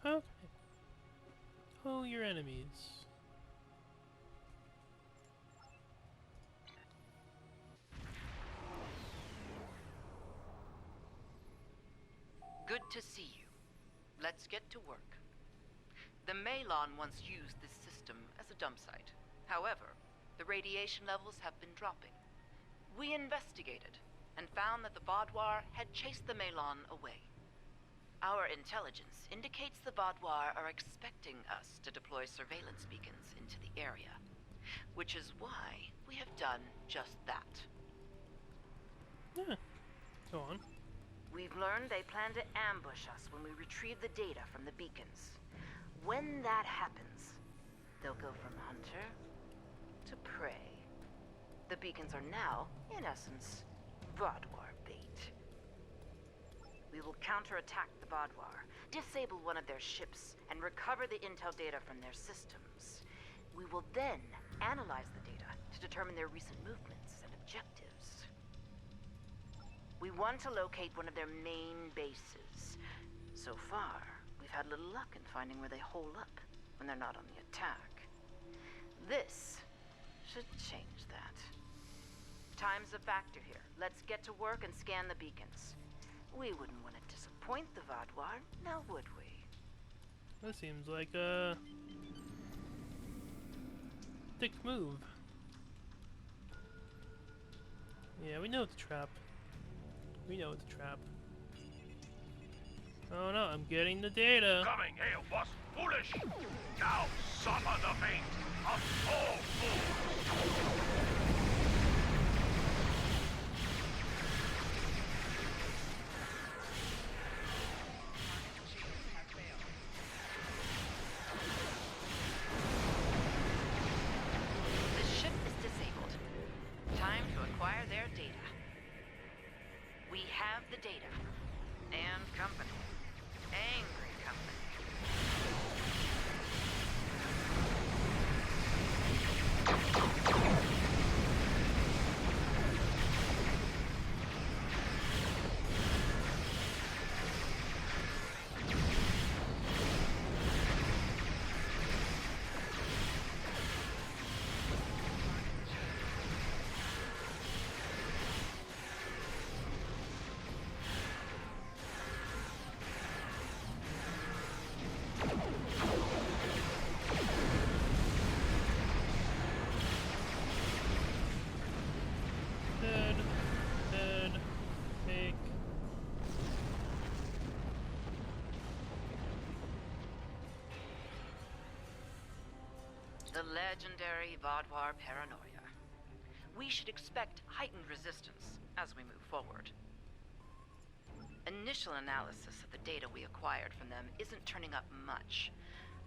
Okay. Oh, your enemies. Good to see you. Let's get to work. The Malon once used this system as a dump site. However, the radiation levels have been dropping. We investigated and found that the Vaadwaur had chased the Malon away. Our intelligence indicates the Vaadwaur are expecting us to deploy surveillance beacons into the area, which is why we have done just that. Yeah. Go on. We've learned they plan to ambush us when we retrieve the data from the beacons. When that happens, they'll go from hunter to prey. The beacons are now, in essence, Vaadwaur bait. We will counterattack the Vaadwaur, disable one of their ships, and recover the intel data from their systems. We will then analyze the data to determine their recent movements and objectives. We want to locate one of their main bases. So far, we've had little luck in finding where they hole up when they're not on the attack. This should change that. Time's a factor here. Let's get to work and scan the beacons. We wouldn't want to disappoint the Vaadwaur, now would we? That seems like a thick move. Yeah, we know it's a trap. We know it's a trap. Oh no, I'm getting the data. Coming here was foolish. Now suffer the fate of all fools. The ship is disabled. Time to acquire their data. We have the data. And company. Angry company. Dead, make. The legendary Vaadwaur paranoia. We should expect heightened resistance as we move forward. Initial analysis of the data we acquired from them isn't turning up much.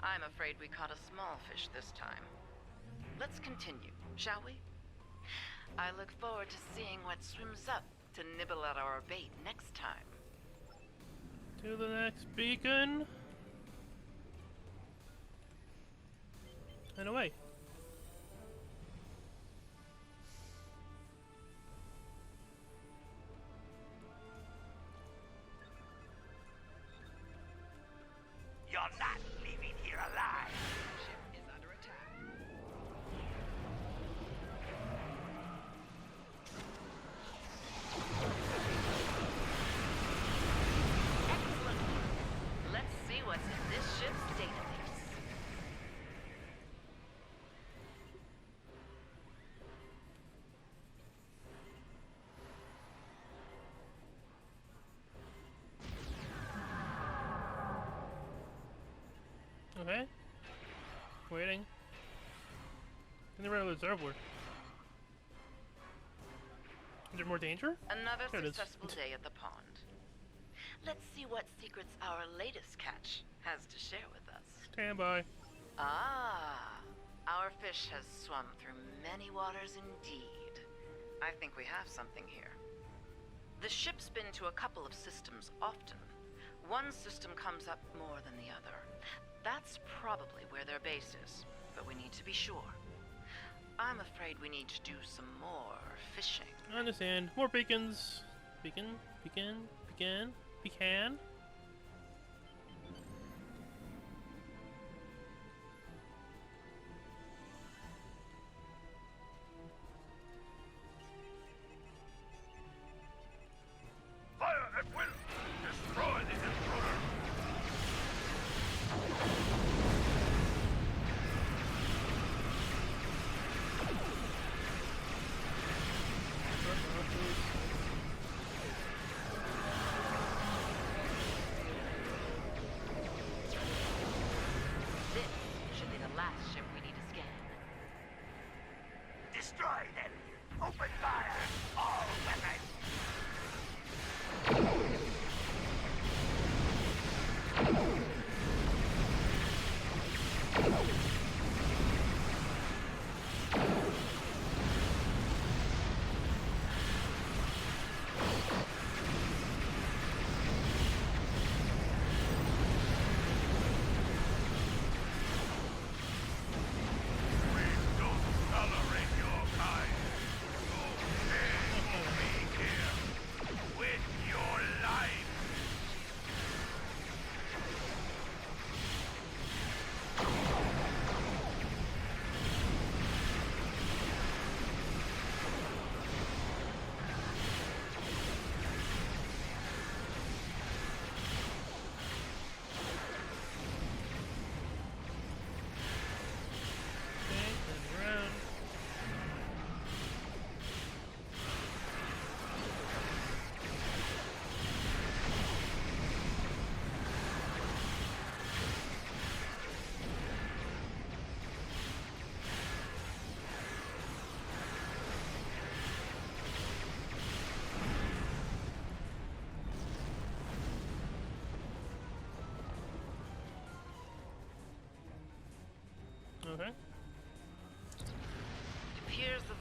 I'm afraid we caught a small fish this time. Let's continue, shall we? I look forward to seeing what swims up to nibble at our bait next time. To the next beacon. And away. You're not leaving here alive. Ship is under attack. Excellent. Let's see what's in this ship's database. Okay. Waiting. In the rail reservoir. Is there more danger? Another There it is. successful day at the pond. Let's see what secrets our latest catch has to share with us. Stand by. Ah, our fish has swum through many waters indeed. I think we have something here. The ship's been to a couple of systems often. One system comes up more than the other. That's probably where their base is, but we need to be sure. I'm afraid we need to do some more fishing. I understand. More beacons. Beacon.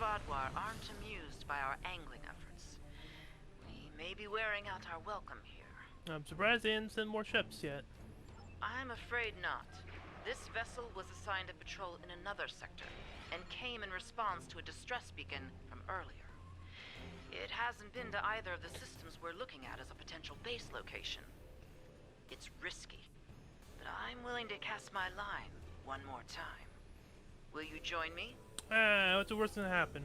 Vodwar aren't amused by our angling efforts. We may be wearing out our welcome here. I'm surprised they didn't send more ships yet. I'm afraid not. This vessel was assigned to patrol in another sector, and came in response to a distress beacon from earlier. It hasn't been to either of the systems we're looking at as a potential base location. It's risky, but I'm willing to cast my line one more time. Will you join me? What's the worst that can happen?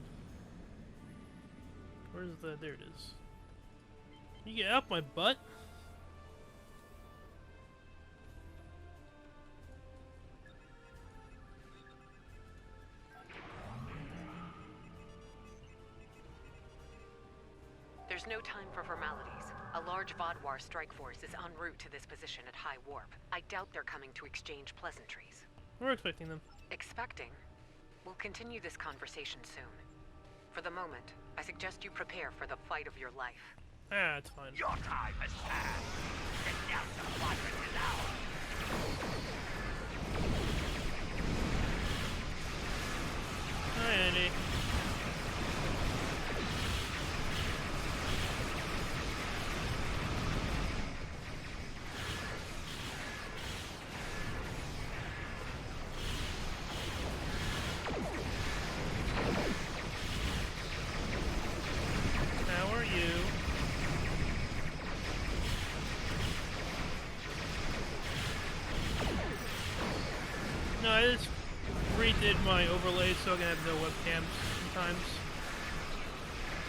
Where's the... there it is. You get up my butt? There's no time for formalities. A large Vodwar strike force is en route to this position at high warp. I doubt they're coming to exchange pleasantries. We're expecting them. Expecting? We'll continue this conversation soon. For the moment, I suggest you prepare for the fight of your life. It's fine. Your time has passed. The Delta Quadrant is ours. Hi, Andy. How are you? No, I just redid my overlays so I can have no webcams sometimes.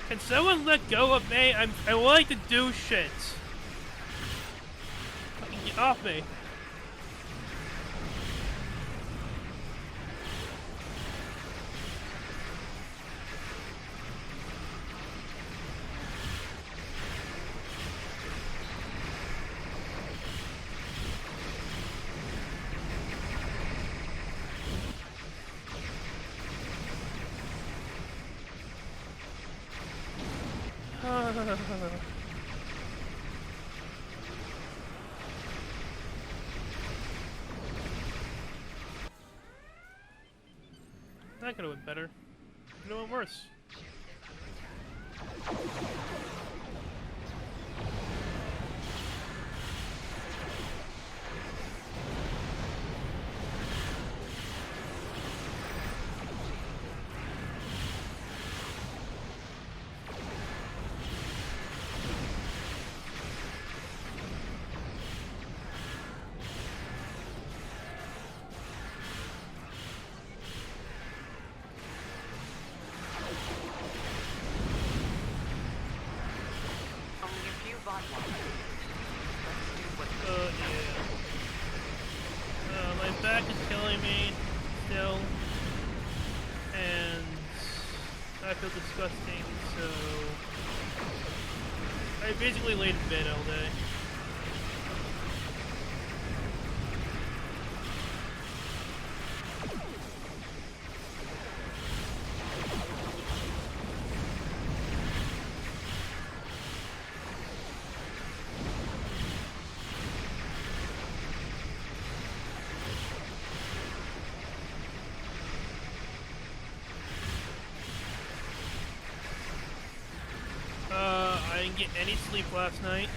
Can someone let go of me? I like to do shit. Fucking get off me. That could have went better. Could have went worse. My back is killing me still, and I feel disgusting, so I basically laid in bed all day. I didn't get any sleep last night.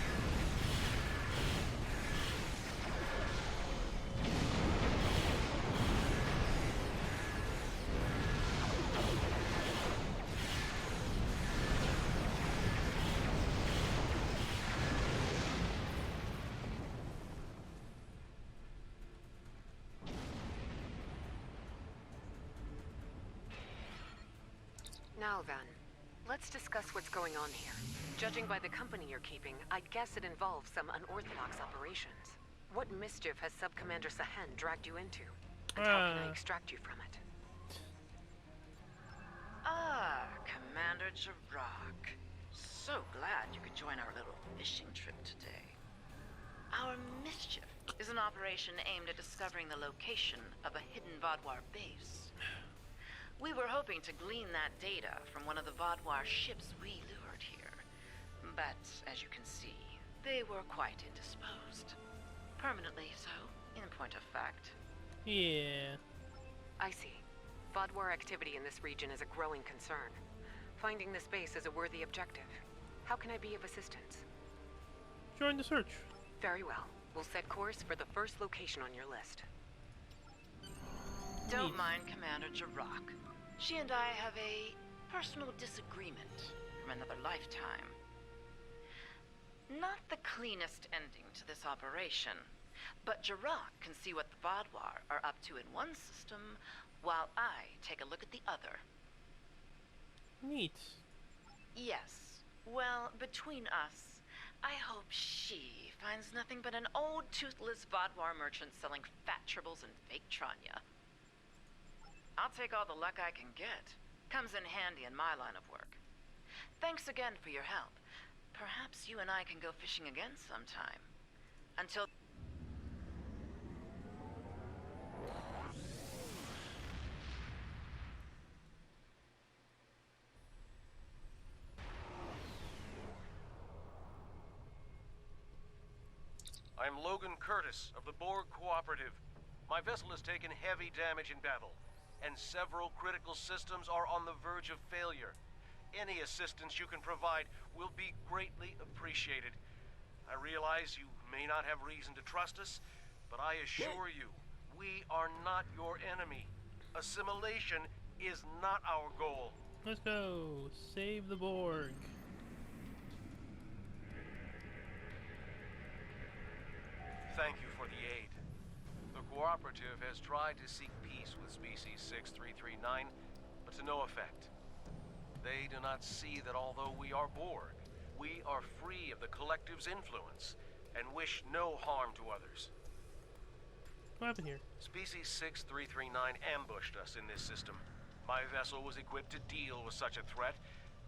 Now then, let's discuss what's going on here. Judging by the company you're keeping, I'd guess it involves some unorthodox operations. What mischief has Sub-Commander Sahen dragged you into? And how can I extract you from it? Ah, Commander Jirok. So glad you could join our little fishing trip today. Our mischief is an operation aimed at discovering the location of a hidden Vodwar base. We were hoping to glean that data from one of the Vodwar ships we lured here. But, as you can see, they were quite indisposed. Permanently so, in point of fact. Yeah. I see. Vodwar activity in this region is a growing concern. Finding this base is a worthy objective. How can I be of assistance? Join the search. Very well. We'll set course for the first location on your list. Don't mind Commander Jirok. She and I have a personal disagreement from another lifetime. Not the cleanest ending to this operation, but Jirok can see what the Vodwar are up to in one system, while I take a look at the other. Neat. Yes. Well, between us, I hope she finds nothing but an old toothless Vodwar merchant selling fat tribbles and fake Tranya. I'll take all the luck I can get. Comes in handy in my line of work. Thanks again for your help. Perhaps you and I can go fishing again sometime. Until... I'm Logan Curtis of the Borg Cooperative. My vessel has taken heavy damage in battle, and several critical systems are on the verge of failure. Any assistance you can provide will be greatly appreciated. I realize you may not have reason to trust us, but I assure you, we are not your enemy. Assimilation is not our goal. Let's go. Save the Borg. Thank you for the aid. The Cooperative has tried to seek peace with Species 6339, but to no effect. They do not see that although we are Borg, we are free of the Collective's influence and wish no harm to others. What happened here? Species 6339 ambushed us in this system. My vessel was equipped to deal with such a threat,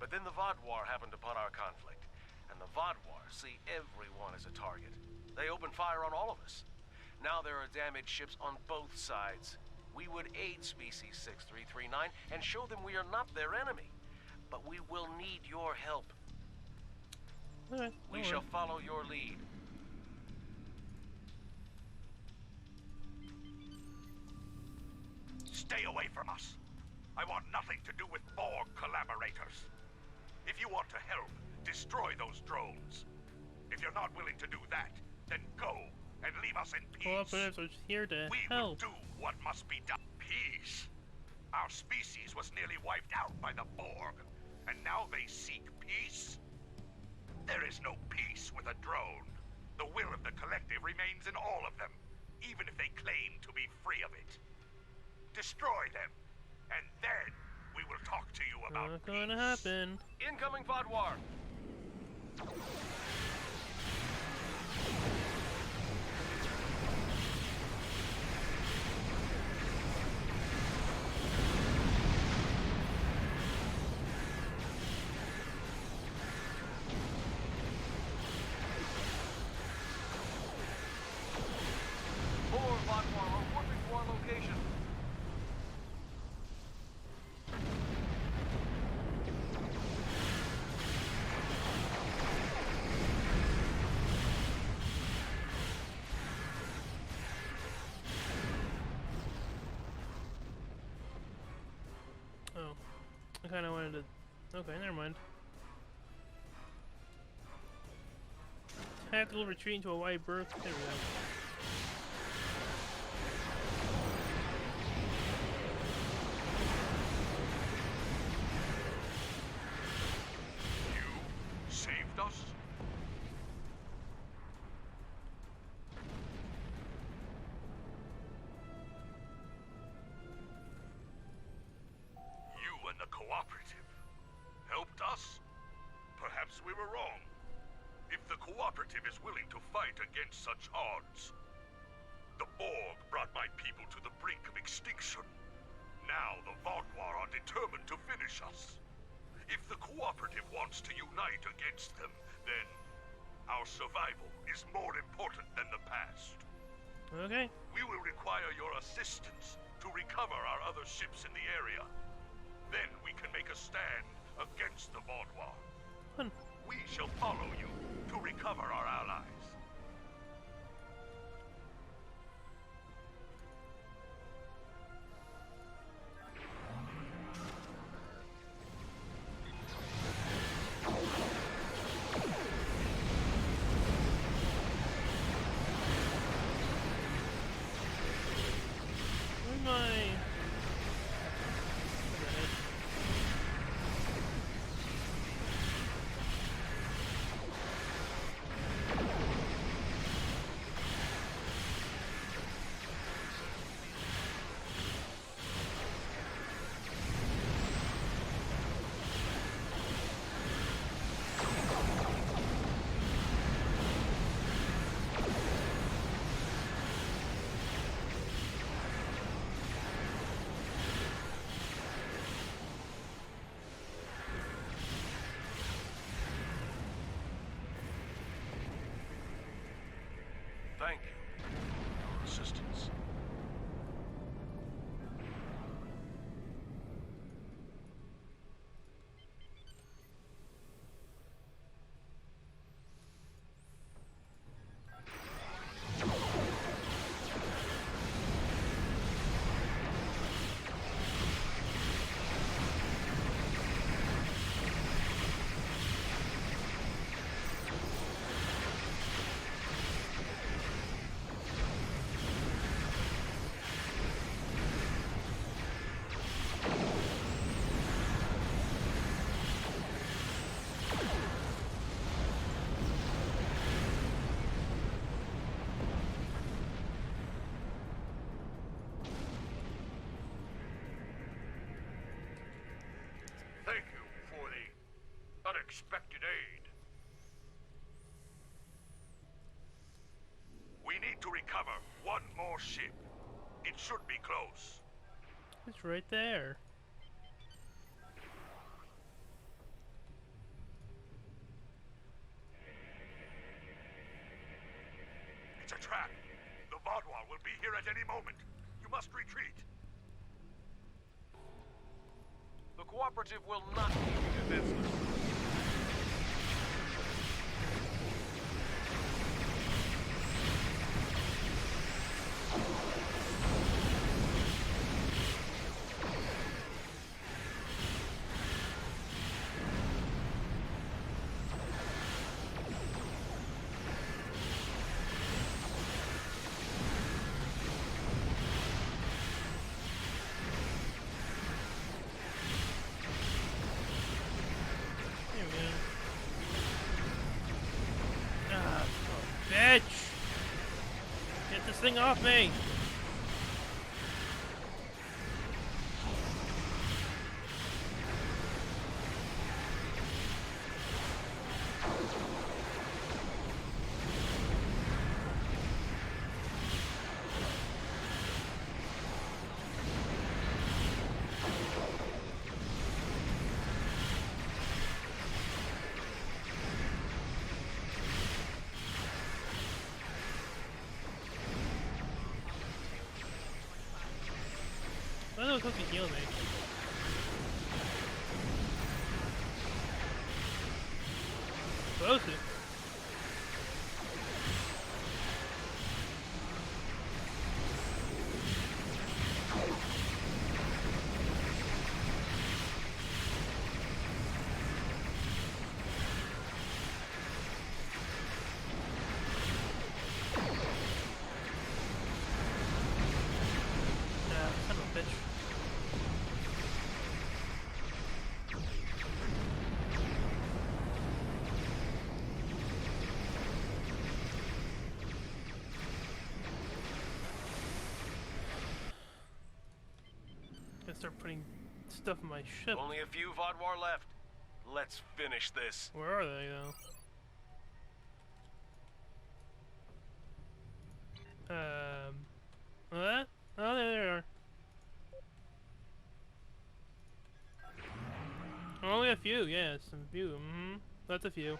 but then the Vodwar happened upon our conflict, and the Vodwar see everyone as a target. They opened fire on all of us. Now there are damaged ships on both sides. We would aid Species 6339 and show them we are not their enemy. But we will need your help. Alright, We shall follow your lead. Stay away from us. I want nothing to do with Borg collaborators. If you want to help, destroy those drones. If you're not willing to do that, then go and leave us in peace. Cooperatives are here to We will help. do what must be done. Peace. Our species was nearly wiped out by the Borg, and now they seek peace? There is no peace with a drone. The will of the Collective remains in all of them, even if they claim to be free of it. Destroy them, and then we will talk to you about Not gonna happen. Incoming Vodwar! More Vodwar are warping to our location. Oh. I kinda wanted to... Okay, never mind. Tactical retreat into a wide berth. There we go. You saved us? You and the Cooperative helped us? Perhaps we were wrong. If the Cooperative is willing to fight against such odds. The Borg brought my people to the brink of extinction. Now the Vodwar are determined to finish us. If the Cooperative wants to unite against them, then our survival is more important than the past. Okay. We will require your assistance to recover our other ships in the area. Then we can make a stand against the Vodwar. Fun. We shall follow you to recover our allies. Thank you for your assistance. Thank you for the unexpected aid. We need to recover one more ship. It should be close. It's right there. It's a trap. The Vaadwaur will be here at any moment. You must retreat. The Cooperative will not keep you defenseless. Here we go. Ah, bitch! Get this thing off me! I thought it was supposed to heal me. Supposed to. Son of a bitch. Gotta start putting stuff in my ship. Only a few Vaadwaur left. Let's finish this. Where are they, though? What? Oh, there they are. Only a few, yes, a few. Mm-hmm. That's a few.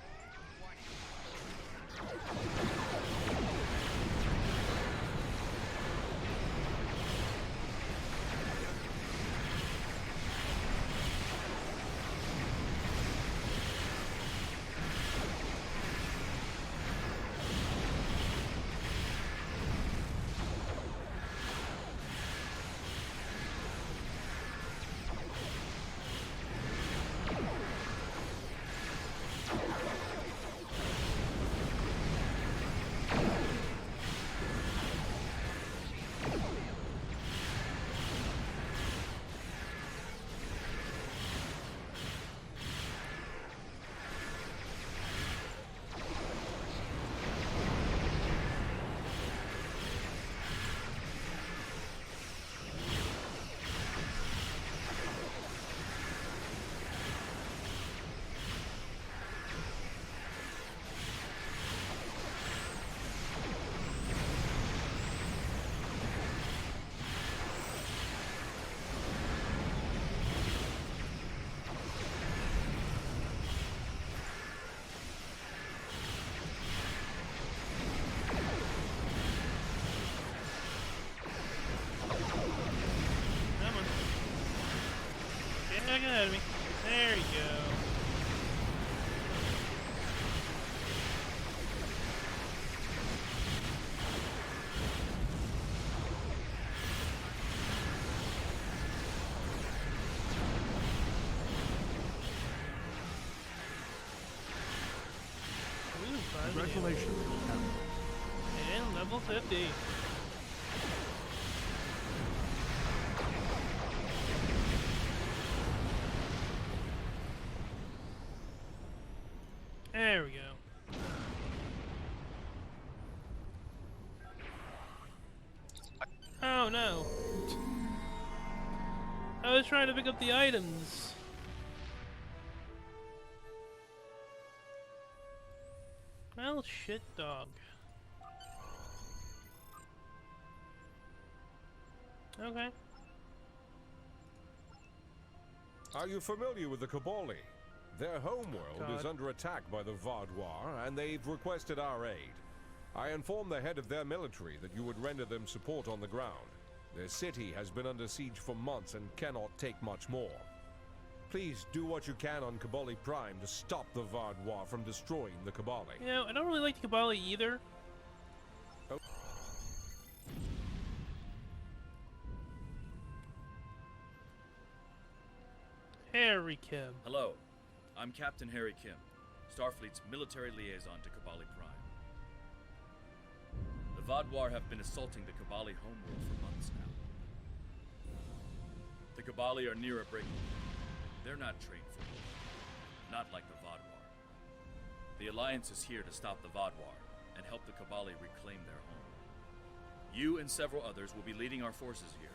out of me. There you go. Ooh, Congratulations, Captain. and level 50. There we go. Oh no. I was trying to pick up the items. Well, shit dog. Okay. Are you familiar with the Kobali? Their homeworld is God. under attack by the Vardwar, and they've requested our aid. I informed the head of their military that you would render them support on the ground. Their city has been under siege for months and cannot take much more. Please do what you can on Kobali Prime to stop the Vardwar from destroying the Kobali. You know, I don't really like the Kobali either. Oh. Harry Kim. Hello, I'm Captain Harry Kim, Starfleet's military liaison to Kobali Prime. The Vardwar have been assaulting the Kobali homeworld for months now. The Kobali are near a breaking point. They're not trained for war, not like the Vardwar. The Alliance is here to stop the Vardwar and help the Kobali reclaim their home. You and several others will be leading our forces here.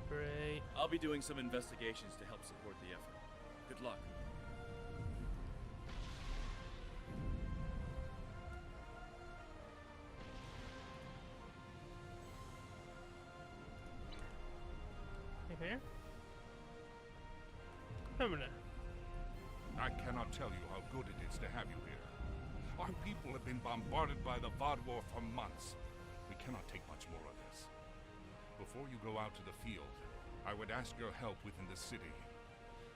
Great. I'll be doing some investigations to help support the effort. Good luck. You here? Permanent. I cannot tell you how good it is to have you here. Our people have been bombarded by the Vardwar for months. We cannot take much more of this. Before you go out to the field, I would ask your help within the city.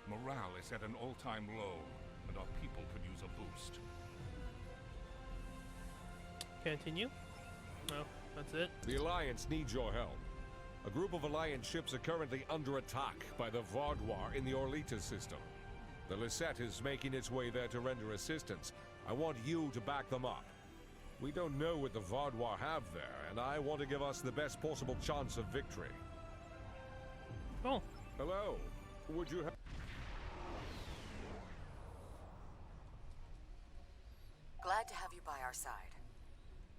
Morale is at an all-time low, and our people could use a boost. Continue. No, that's it. The Alliance needs your help. A group of Alliance ships are currently under attack by the Vardwar in the Orlita system. The Deceit is making its way there to render assistance. I want you to back them up. We don't know what the Vardwar have there, and I want to give us the best possible chance of victory. Cool. Hello. Would you have... Glad to have you by our side.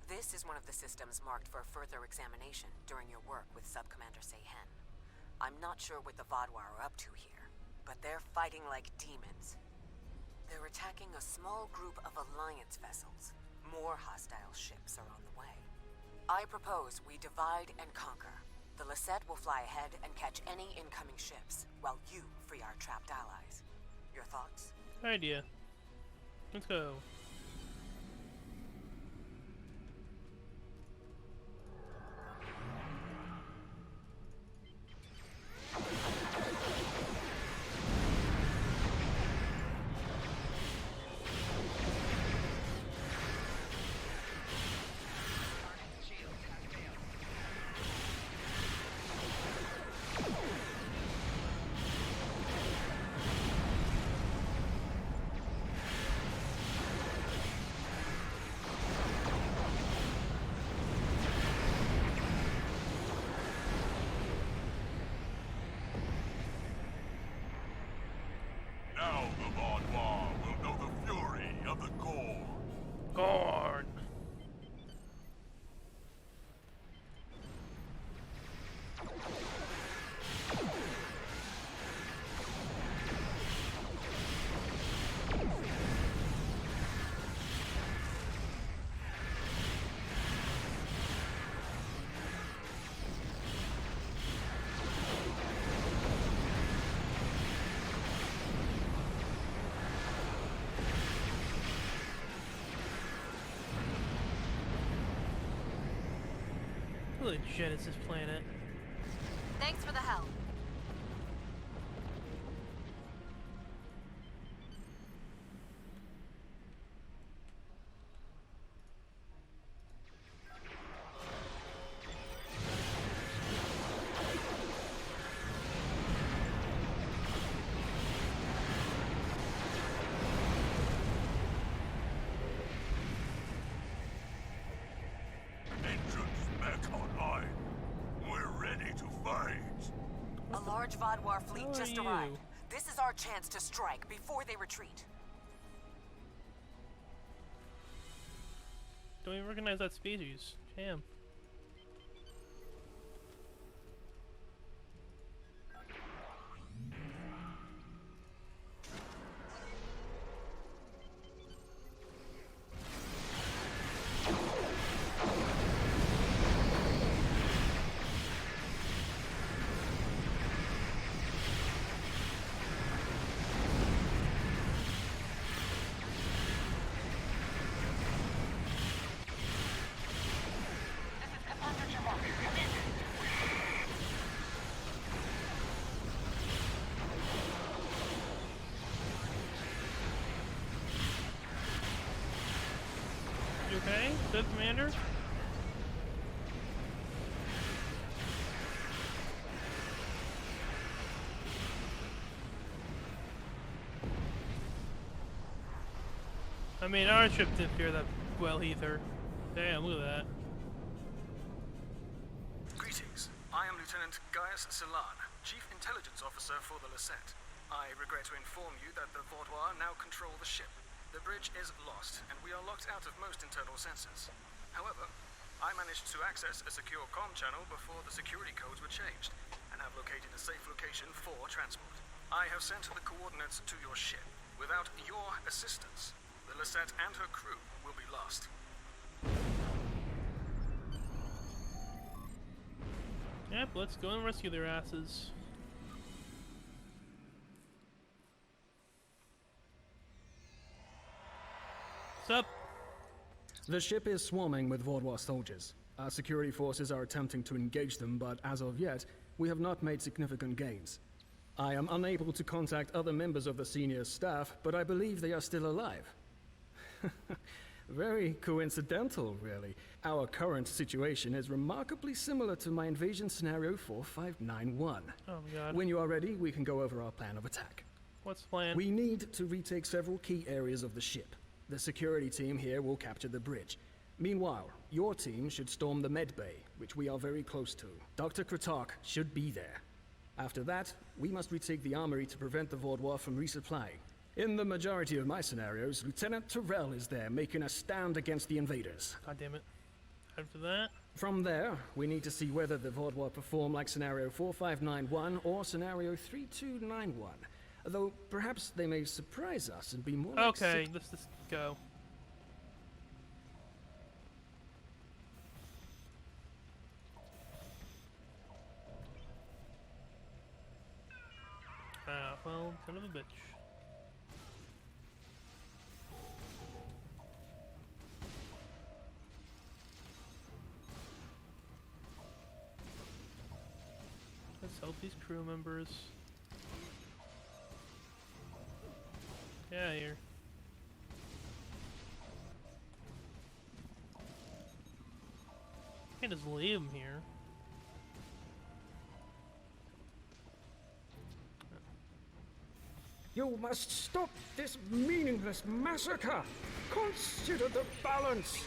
This is one of the systems marked for further examination during your work with Subcommander Seyhen. I'm not sure what the Vardwar are up to here, but they're fighting like demons. They're attacking a small group of Alliance vessels. More hostile ships are on the way. I propose we divide and conquer. The Deceit will fly ahead and catch any incoming ships, while you free our trapped allies. Your thoughts? Good idea. Let's go. Now the Vardwar will know the fury of the Gorn. Gorn. Genesis planet. Thanks for the help. Vadwar fleet Who are just you? arrived. This is our chance to strike before they retreat. Don't even recognize that species. Damn. You okay? Good, Commander? I mean, our ship didn't fear that well either. Damn, look at that. Greetings. I am Lieutenant Gaius Salan, Chief Intelligence Officer for the Deceit. I regret to inform you that the Vaudois now control the ship. The bridge is lost, and we are locked out of most internal sensors. However, I managed to access a secure comm channel before the security codes were changed, and have located a safe location for transport. I have sent the coordinates to your ship. Without your assistance, the Deceit and her crew will be lost. Yep, let's go and rescue their asses. What's up? The ship is swarming with Vaudois soldiers. Our security forces are attempting to engage them, but as of yet, we have not made significant gains. I am unable to contact other members of the senior staff, but I believe they are still alive. Very coincidental, really. Our current situation is remarkably similar to my invasion scenario 4591. Oh my god. When you are ready, we can go over our plan of attack. What's the plan? We need to retake several key areas of the ship. The security team here will capture the bridge. Meanwhile, your team should storm the med bay, which we are very close to. Dr. Kratark should be there. After that, we must retake the armory to prevent the Vaudois from resupplying. In the majority of my scenarios, Lieutenant Terrell is there making a stand against the invaders. God damn it. After that? From there, we need to see whether the Vaudois perform like scenario 4591 or scenario 3291. Though perhaps they may surprise us and be more like Okay, let's just go. Ah, well, son of a bitch. Let's help these crew members. Get out of here. Can't just leave him here. You must stop this meaningless massacre! Consider the balance!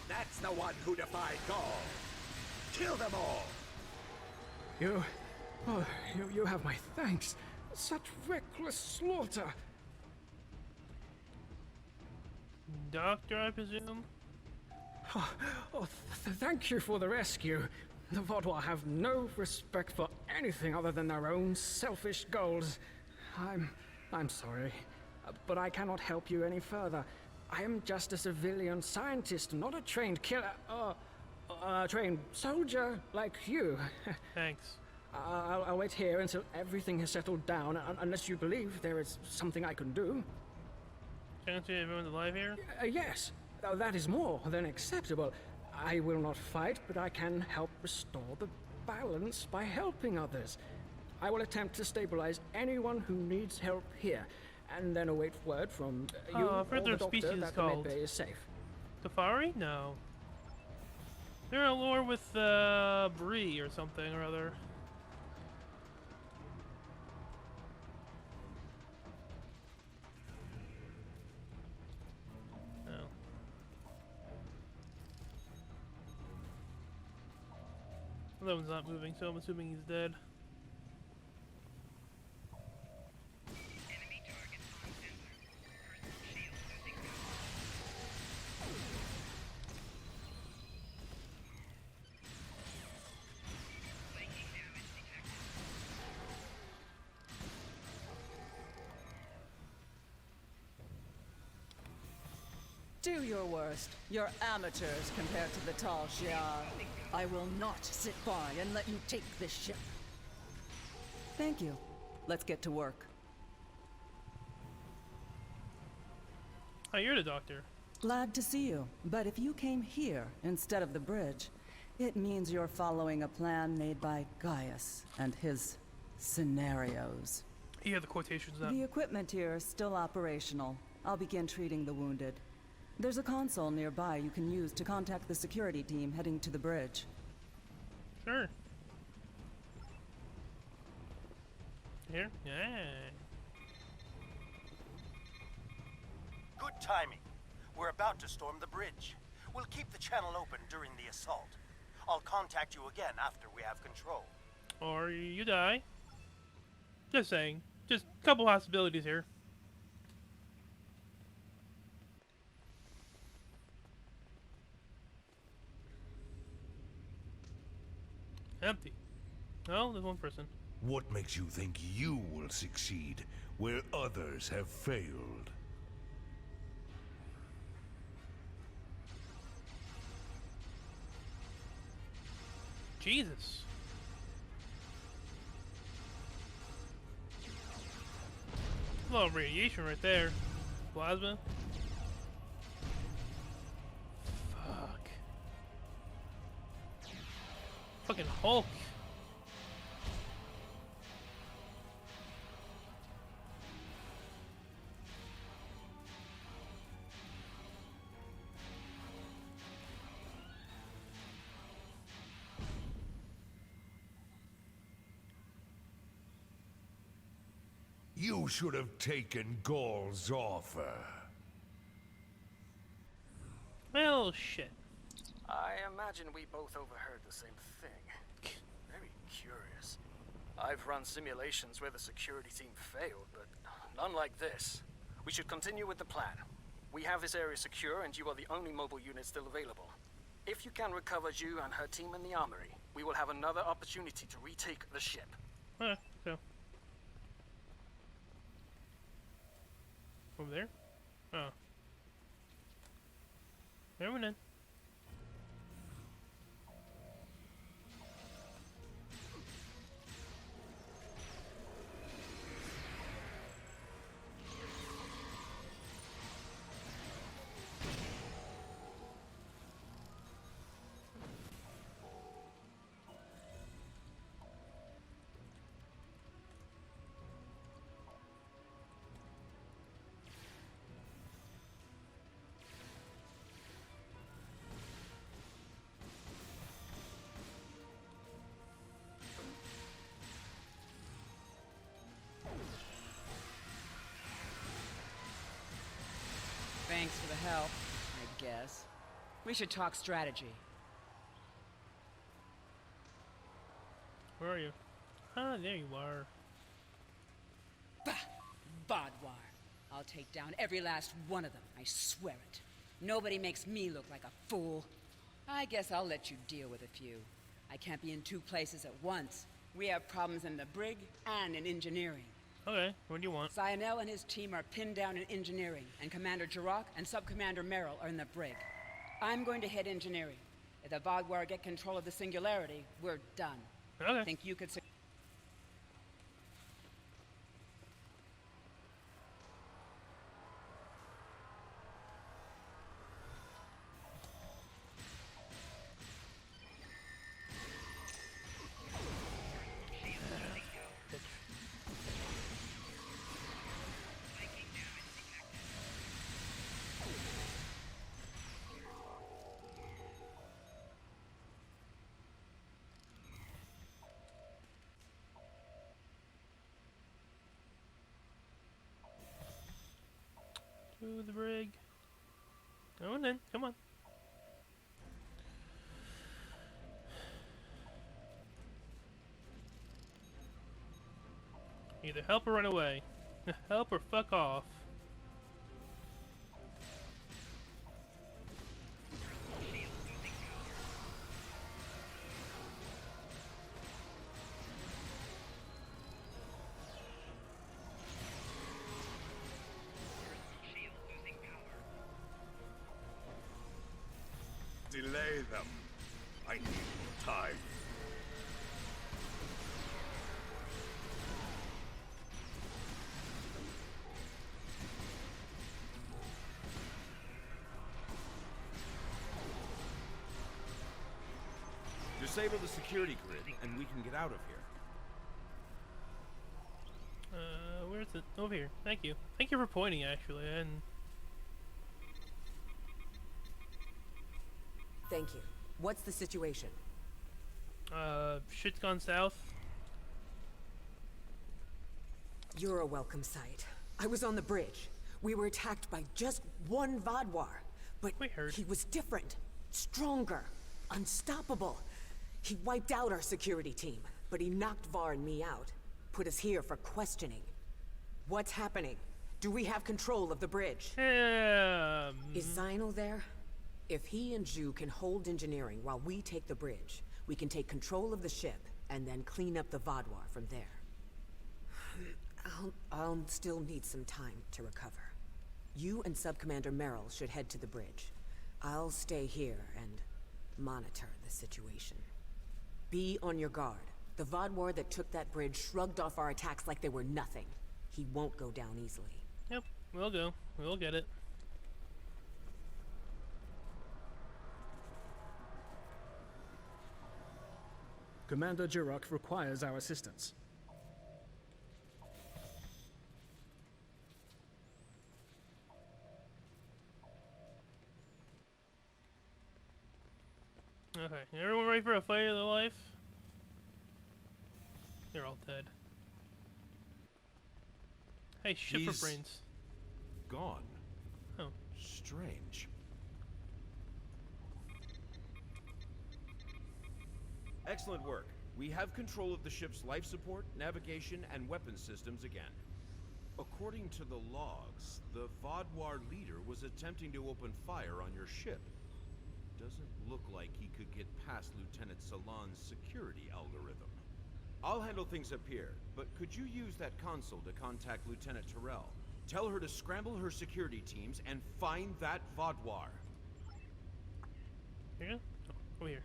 That's the one who defied God. Kill them all! You have my thanks. Such reckless slaughter! Doctor, I presume? Thank you for the rescue. The Vaudois have no respect for anything other than their own selfish goals. I'm sorry, but I cannot help you any further. I am just a civilian scientist, not a trained killer, trained soldier like you. Thanks. I'll wait here until everything has settled down, unless you believe there is something I can do. Can't see everyone's alive here? Yes, that is more than acceptable. I will not fight, but I can help restore the balance by helping others. I will attempt to stabilize anyone who needs help here, and then await word from you or the doctor species that called the medbay is safe. Safari? No. They're at war with Bree or something or other. That one's not moving, so I'm assuming he's dead. Do your worst. You're amateurs compared to the tall Shi'ar. I will not sit by and let you take this ship. Thank you. Let's get to work. Oh, you're the doctor. Glad to see you. But if you came here instead of the bridge, it means you're following a plan made by Gaius and his scenarios. Yeah, the quotations up. The equipment here is still operational. I'll begin treating the wounded. There's a console nearby you can use to contact the security team heading to the bridge. Sure. Here? Yeah. Good timing. We're about to storm the bridge. We'll keep the channel open during the assault. I'll contact you again after we have control. Or you die. Just saying. Just a couple possibilities here. Empty. Oh, there's one person. What makes you think you will succeed where others have failed? Jesus. A lot of radiation right there. Plasma. Fuck. Fucking Hulk. You should have taken Gaul's offer. Well, shit. I imagine we both overheard the same thing. Very curious. I've run simulations where the security team failed, but none like this. We should continue with the plan. We have this area secure, and you are the only mobile unit still available. If you can recover Ju and her team in the armory, we will have another opportunity to retake the ship. Okay, so. Over there? Oh. There we go. Thanks for the help, I guess. We should talk strategy. Where are you? Ah, there you are. Bah! Bodwar. I'll take down every last one of them, I swear it. Nobody makes me look like a fool. I guess I'll let you deal with a few. I can't be in two places at once. We have problems in the brig and in engineering. Okay, what do you want? Cyanel and his team are pinned down in engineering, and Commander Jirok and Sub-Commander Merrill are in the brig. I'm going to hit engineering. If the Vodwar get control of the Singularity, we're done. Okay. Think you could... To the brig. Go on then, come on. Either help or run away. Help or fuck off. Delay them. I need more time. Disable the security grid, and we can get out of here. Where's it? Over here. Thank you. Thank you for pointing, actually. And Thank you. What's the situation? shit's gone south. You're a welcome sight. I was on the bridge. We were attacked by just one Vadwar, but he was different, stronger, unstoppable. He wiped out our security team, but he knocked Var and me out. Put us here for questioning. What's happening? Do we have control of the bridge? Is Zyno there? If he and Zhu can hold engineering while we take the bridge, we can take control of the ship and then clean up the Vadwar from there. I'll still need some time to recover. You and Sub-Commander Merrill should head to the bridge. I'll stay here and monitor the situation. Be on your guard. The Vadwar that took that bridge shrugged off our attacks like they were nothing. He won't go down easily. Yep, we'll go. We'll get it. Commander Jirok requires our assistance. Okay, everyone ready for a fight of their life? They're all dead. Hey, ship for brains. Gone. Oh. Strange. Excellent work. We have control of the ship's life support, navigation, and weapons systems again. According to the logs, the Vadwar leader was attempting to open fire on your ship. Doesn't look like he could get past Lieutenant Salon's security algorithm. I'll handle things up here, but could you use that console to contact Lieutenant Terrell? Tell her to scramble her security teams and find that Vadwar. Here? Oh, over here.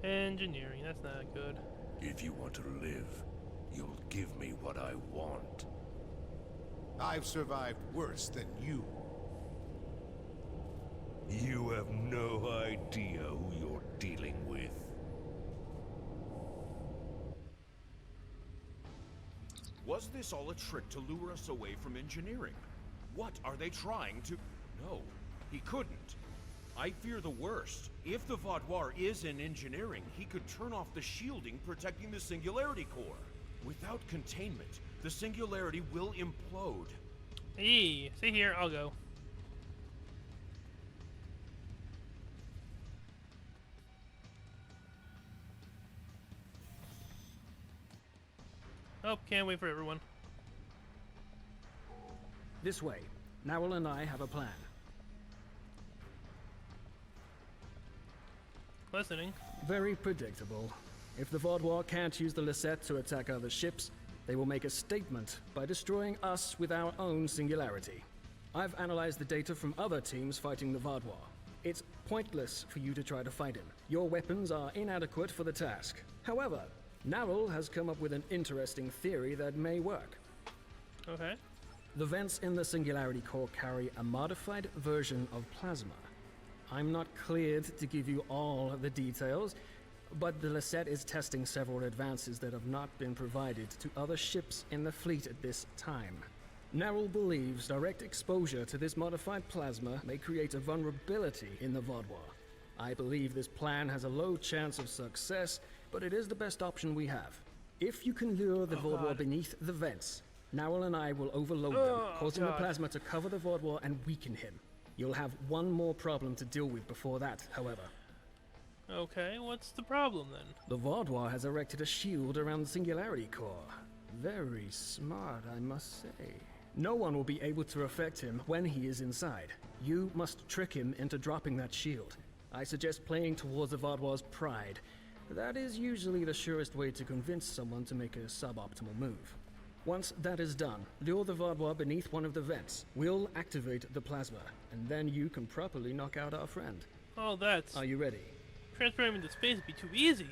Engineering, that's not good. If you want to live, you'll give me what I want. I've survived worse than you. You have no idea who you're dealing with. Was this all a trick to lure us away from engineering? What are they trying to... No, he couldn't. I fear the worst. If the Vadwar is in engineering, he could turn off the shielding protecting the Singularity Core. Without containment, the Singularity will implode. Hey, see here, I'll go. Oh, can't wait for everyone. This way. Narwhal and I have a plan. Listening. Very predictable. If the Vadwar can't use the Lisette to attack other ships, they will make a statement by destroying us with our own singularity. I've analyzed the data from other teams fighting the Vadwar. It's pointless for you to try to fight him. Your weapons are inadequate for the task. However, Narwhal has come up with an interesting theory that may work. Okay. The vents in the Singularity Core carry a modified version of plasma. I'm not cleared to give you all the details, but the Lisette is testing several advances that have not been provided to other ships in the fleet at this time. Narwhal believes direct exposure to this modified plasma may create a vulnerability in the Vadwar. I believe this plan has a low chance of success, but it is the best option we have. If you can lure the Vadwar beneath the vents, Narwhal and I will overload them, causing the plasma to cover the Vadwar and weaken him. You'll have one more problem to deal with before that, however. Okay, what's the problem then? The Vaudouar has erected a shield around the Singularity Core. Very smart, I must say. No one will be able to affect him when he is inside. You must trick him into dropping that shield. I suggest playing towards the Vaudouar's pride. That is usually the surest way to convince someone to make a suboptimal move. Once that is done, lure the Vaudouar beneath one of the vents. We'll activate the plasma, and then you can properly knock out our friend. Oh, that's... Are you ready? Transferring him into space would be too easy.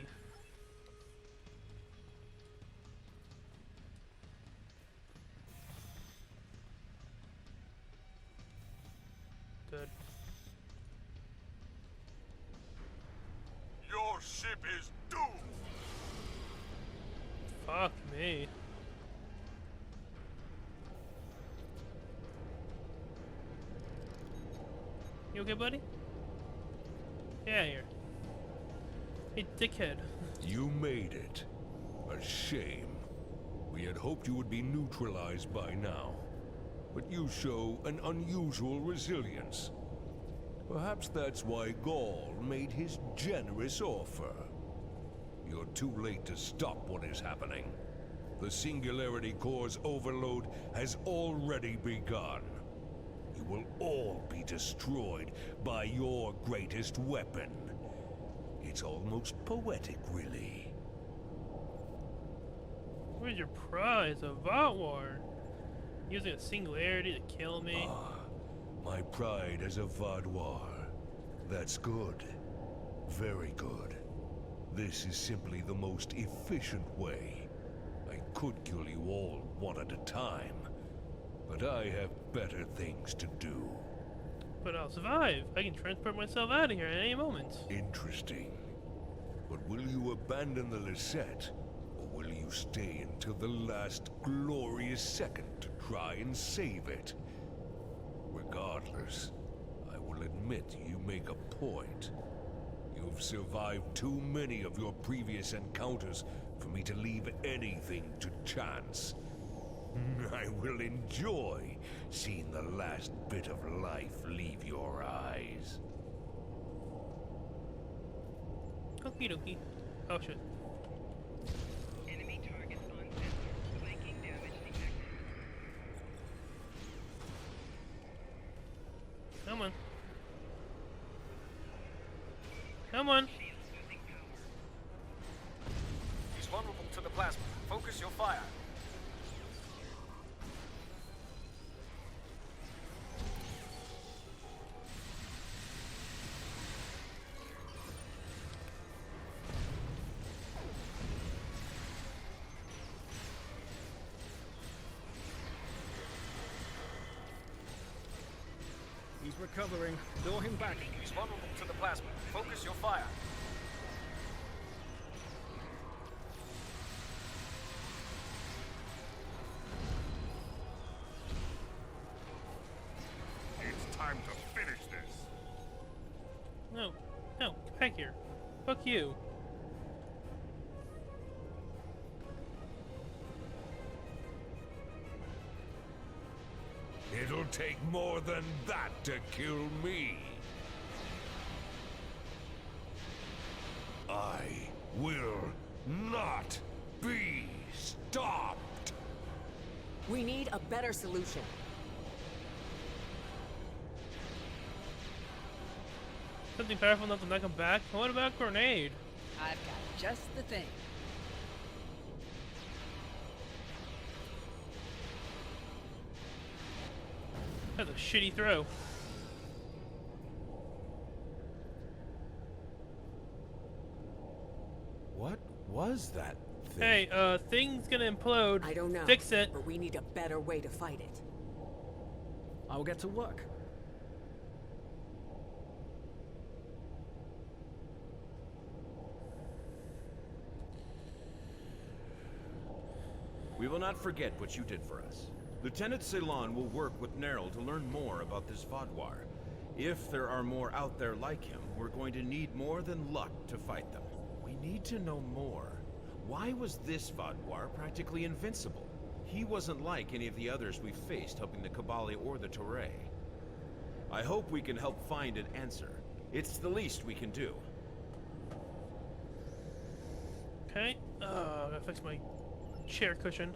Good. Your ship is doomed! Fuck me. You okay, buddy? Yeah, here. Hey, dickhead. You made it. A shame. We had hoped you would be neutralized by now. But you show an unusual resilience. Perhaps that's why Gaul made his generous offer. You're too late to stop what is happening. The Singularity Core's overload has already begun. You will all be destroyed by your greatest weapon. It's almost poetic, really. Where's your prize? A Vaudouar? Using a singularity to kill me? My pride as a Vaudouar. That's good. Very good. This is simply the most efficient way. I could kill you all one at a time, but I have better things to do. But I'll survive. I can transport myself out of here at any moment. Interesting. But will you abandon the Lisette, or will you stay until the last glorious second to try and save it? Regardless, I will admit you make a point. You've survived too many of your previous encounters for me to leave anything to chance. I will enjoy seeing the last bit of life leave your eyes. Okie dokie. Oh shit. Enemy targets on sensor. Flanking damage detected. Come on. Come on. He's vulnerable to the plasma. Focus your fire. He's recovering. Lure him back. He's vulnerable to the plasma. Focus your fire. It's time to finish this. No. No. Get back here. Fuck you. It'll take more than that to kill me. I will not be stopped. We need a better solution. Something powerful enough to knock him back? What about grenade? I've got just the thing. That's a shitty throw. What was that thing? Hey, thing's gonna implode. I don't know. Fix it. But we need a better way to fight it. I'll get to work. We will not forget what you did for us. Lieutenant Ceylon will work with Nerl to learn more about this Vaudouar. If there are more out there like him, we're going to need more than luck to fight them. We need to know more. Why was this Vaudouar practically invincible? He wasn't like any of the others we've faced helping the Kobali or the Toray. I hope we can help find an answer. It's the least we can do. Okay. I gotta fix my chair cushion.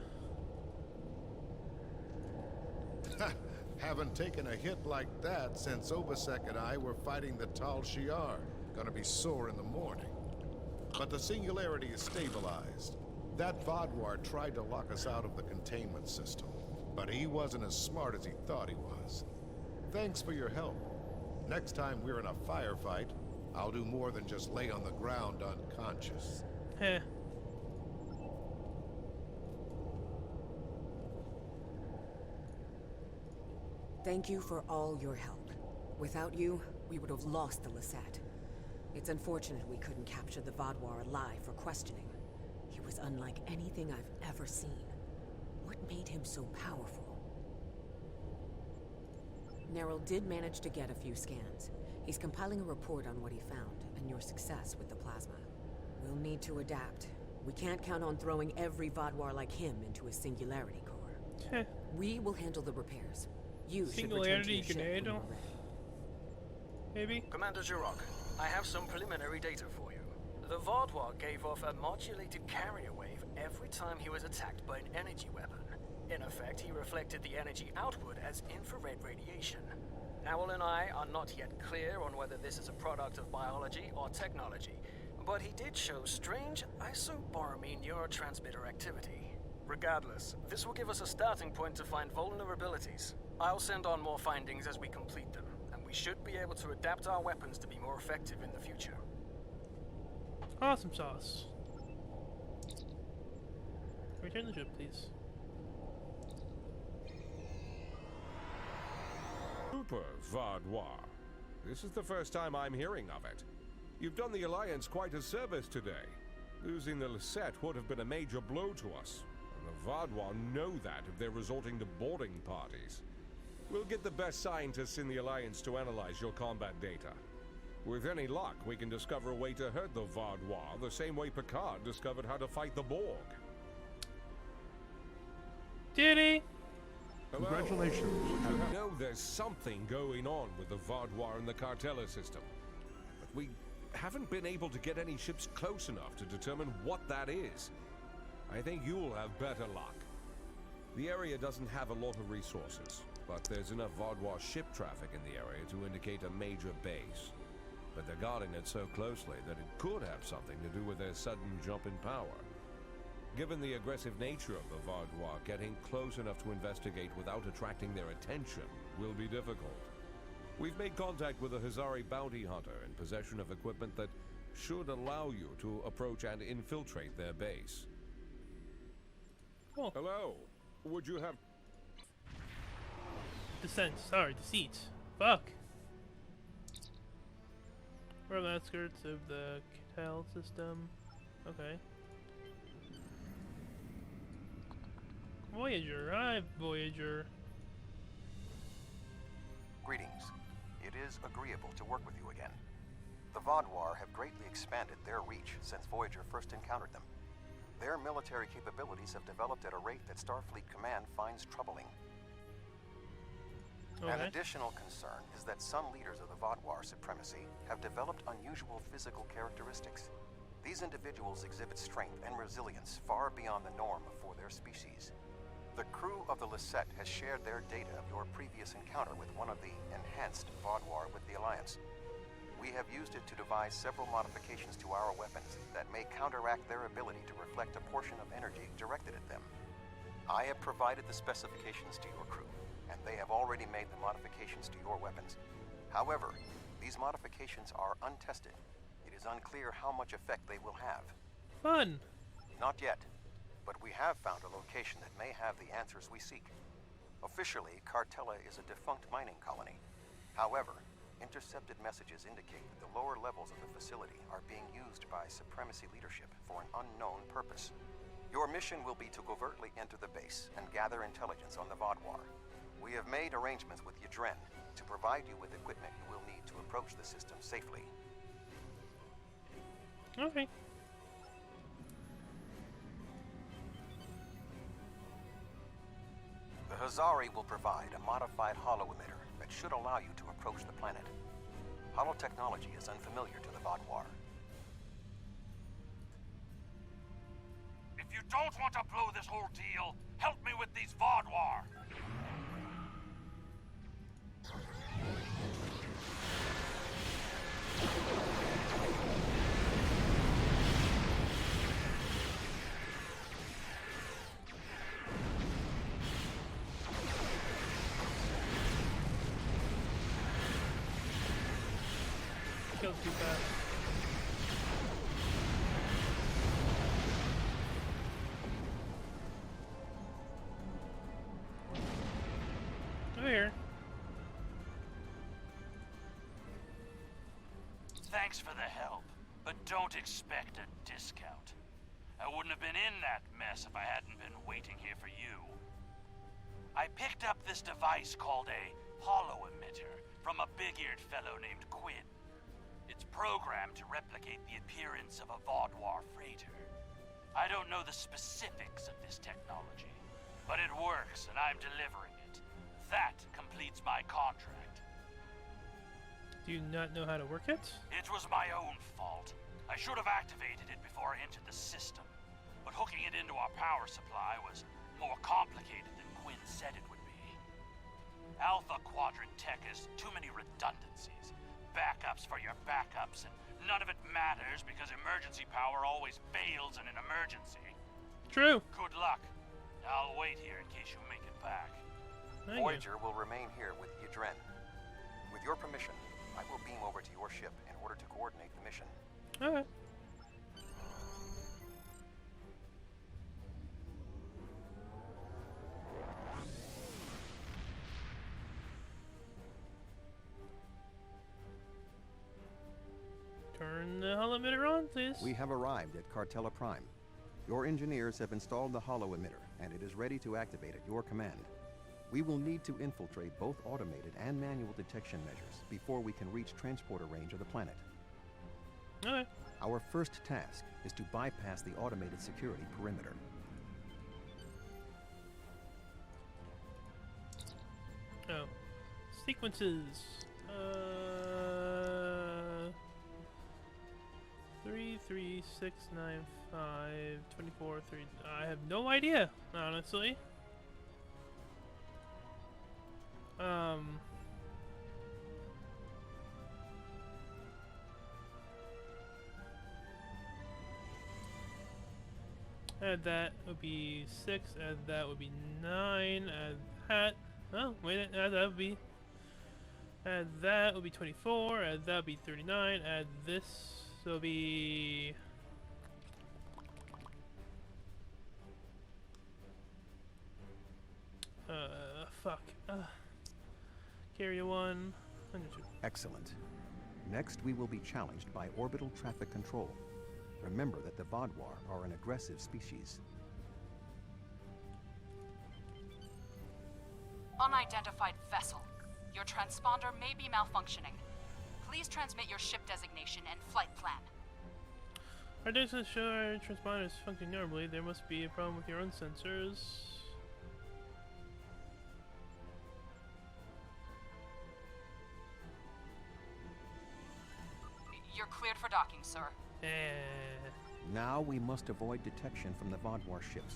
Haven't taken a hit like that since Obasek and I were fighting the Tal Shiar. Gonna be sore in the morning. But the singularity is stabilized. That Vodwar tried to lock us out of the containment system, but he wasn't as smart as he thought he was. Thanks for your help. Next time we're in a firefight, I'll do more than just lay on the ground unconscious. Heh. Thank you for all your help. Without you, we would have lost the Lisette. It's unfortunate we couldn't capture the Vodwar alive for questioning. He was unlike anything I've ever seen. What made him so powerful? Neril did manage to get a few scans. He's compiling a report on what he found, and your success with the plasma. We'll need to adapt. We can't count on throwing every Vodwar like him into a singularity core. We will handle the repairs. You Singularity should return to your can ship when handle? you're ready. Maybe? Commander Jirok, I have some preliminary data for you. The Vodwar gave off a modulated carrier wave every time he was attacked by an energy weapon. In effect, he reflected the energy outward as infrared radiation. Owl and I are not yet clear on whether this is a product of biology or technology, but he did show strange isoboromine neurotransmitter activity. Regardless, this will give us a starting point to find vulnerabilities. I'll send on more findings as we complete them, and we should be able to adapt our weapons to be more effective in the future. Awesome sauce. Return the ship, please. Super Vodwar. This is the first time I'm hearing of it. You've done the Alliance quite a service today. Losing the Lisette would have been a major blow to us. And the Vodwar know that if they're resorting to boarding parties. We'll get the best scientists in the Alliance to analyze your combat data. With any luck, we can discover a way to hurt the Vodwar the same way Picard discovered how to fight the Borg. Did he? Hello. Congratulations. I know there's something going on with the Vodwar and the Cartella system, but we haven't been able to get any ships close enough to determine what that is. I think you'll have better luck. The area doesn't have a lot of resources, but there's enough Vodwar ship traffic in the area to indicate a major base. But they're guarding it so closely that it could have something to do with their sudden jump in power. Given the aggressive nature of the Vodwar, getting close enough to investigate without attracting their attention will be difficult. We've made contact with a Hazari bounty hunter in possession of equipment that should allow you to approach and infiltrate their base. Oh. Hello. Would you have... Descent. Sorry, Deceit. Fuck. We're on the outskirts of the Catal system. Okay. Voyager. Hi, Voyager. Greetings. It is agreeable to work with you again. The Vodwar have greatly expanded their reach since Voyager first encountered them. Their military capabilities have developed at a rate that Starfleet Command finds troubling. Okay. An additional concern is that some leaders of the Vodwar supremacy have developed unusual physical characteristics. These individuals exhibit strength and resilience far beyond the norm for their species. The crew of the Lisette has shared their data of your previous encounter with one of the enhanced Vodwar with the Alliance. We have used it to devise several modifications to our weapons that may counteract their ability to reflect a portion of energy directed at them. I have provided the specifications to your crew, and they have already made the modifications to your weapons. However, these modifications are untested. It is unclear how much effect they will have. Fun. Not yet, but we have found a location that may have the answers we seek. Officially, Cartella is a defunct mining colony. However, intercepted messages indicate that the lower levels of the facility are being used by Supremacy leadership for an unknown purpose. Your mission will be to covertly enter the base and gather intelligence on the Vodwar. We have made arrangements with Yadren to provide you with equipment you will need to approach the system safely. Okay. The Vazari will provide a modified holo-emitter that should allow you to approach the planet. Holo-technology is unfamiliar to the Vodwar. If you don't want to blow this whole deal, help me with these Vodwar! Kills too fast. Over here. Thanks for the help, but don't expect a discount. I wouldn't have been in that mess if I hadn't been waiting here for you. I picked up this device called a holo-emitter from a big-eared fellow named Quinn. It's programmed to replicate the appearance of a Vodwar freighter. I don't know the specifics of this technology, but it works and I'm delivering it. That completes my contract. Do you not know how to work it? It was my own fault. I should have activated it before I entered the system, but hooking it into our power supply was more complicated than Quinn said it would be. Alpha Quadrant tech has too many redundancies. Backups for your backups, and none of it matters because emergency power always fails in an emergency. True. Good luck. I'll wait here in case you make it back. Voyager will remain here with Yadren. With your permission, I will beam over to your ship in order to coordinate the mission. Okay. Turn the holo-emitter on, please. We have arrived at Cartella Prime. Your engineers have installed the holo-emitter, and it is ready to activate at your command. We will need to infiltrate both automated and manual detection measures before we can reach transporter range of the planet. Okay. Our first task is to bypass the automated security perimeter. Oh. Sequences. 3, 3, 6, 9, 5, 24, 3. I have no idea, honestly. Add that would be 6, add that would be 9, add that. Oh, wait, add that would be. Add that would be 24, add that would be 39, add this will be. Fuck. Carry 1. Excellent. Next, we will be challenged by orbital traffic control. Remember that the Vodwar are an aggressive species. Unidentified vessel. Your transponder may be malfunctioning. Please transmit your ship designation and flight plan. Our data show our transponder is functioning normally. There must be a problem with your own sensors. You're cleared for docking, sir. Now we must avoid detection from the Vodwar ships.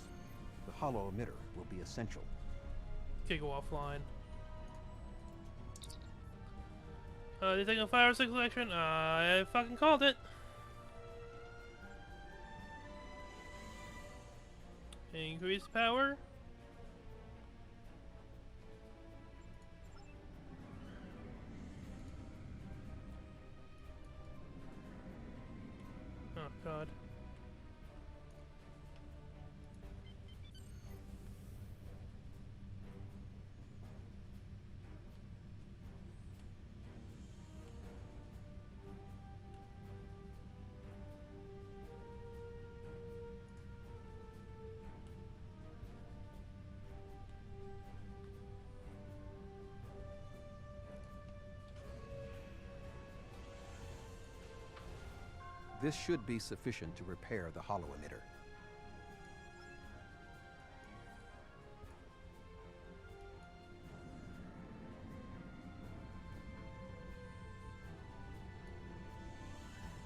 The holo-emitter will be essential. Okay, go offline. Detecting a fire selection. I fucking called it. Increase power. Oh god. This should be sufficient to repair the holo-emitter.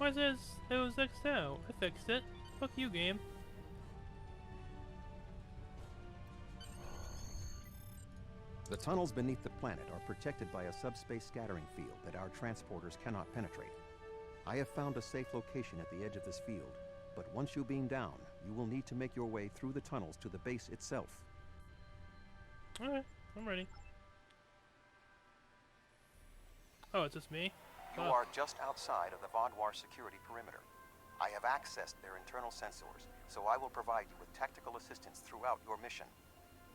Why says it was X'd out? I fixed it. Fuck you, game. The tunnels beneath the planet are protected by a subspace scattering field that our transporters cannot penetrate. I have found a safe location at the edge of this field, but once you beam down, you will need to make your way through the tunnels to the base itself. Alright, I'm ready. Oh, it's just me? You are just outside of the Vaadwaur security perimeter. I have accessed their internal sensors, so I will provide you with tactical assistance throughout your mission.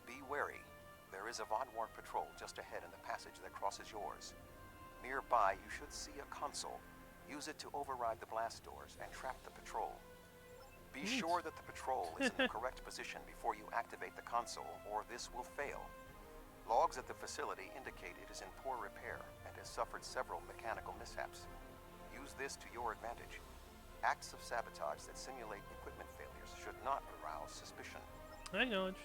Be wary. There is a Vaadwaur patrol just ahead in the passage that crosses yours. Nearby, you should see a console. Use it to override the blast doors and trap the patrol. Be sure that the patrol is in the correct position before you activate the console, or this will fail. Logs at the facility indicate it is in poor repair and has suffered several mechanical mishaps. Use this to your advantage. Acts of sabotage that simulate equipment failures should not arouse suspicion. Acknowledged.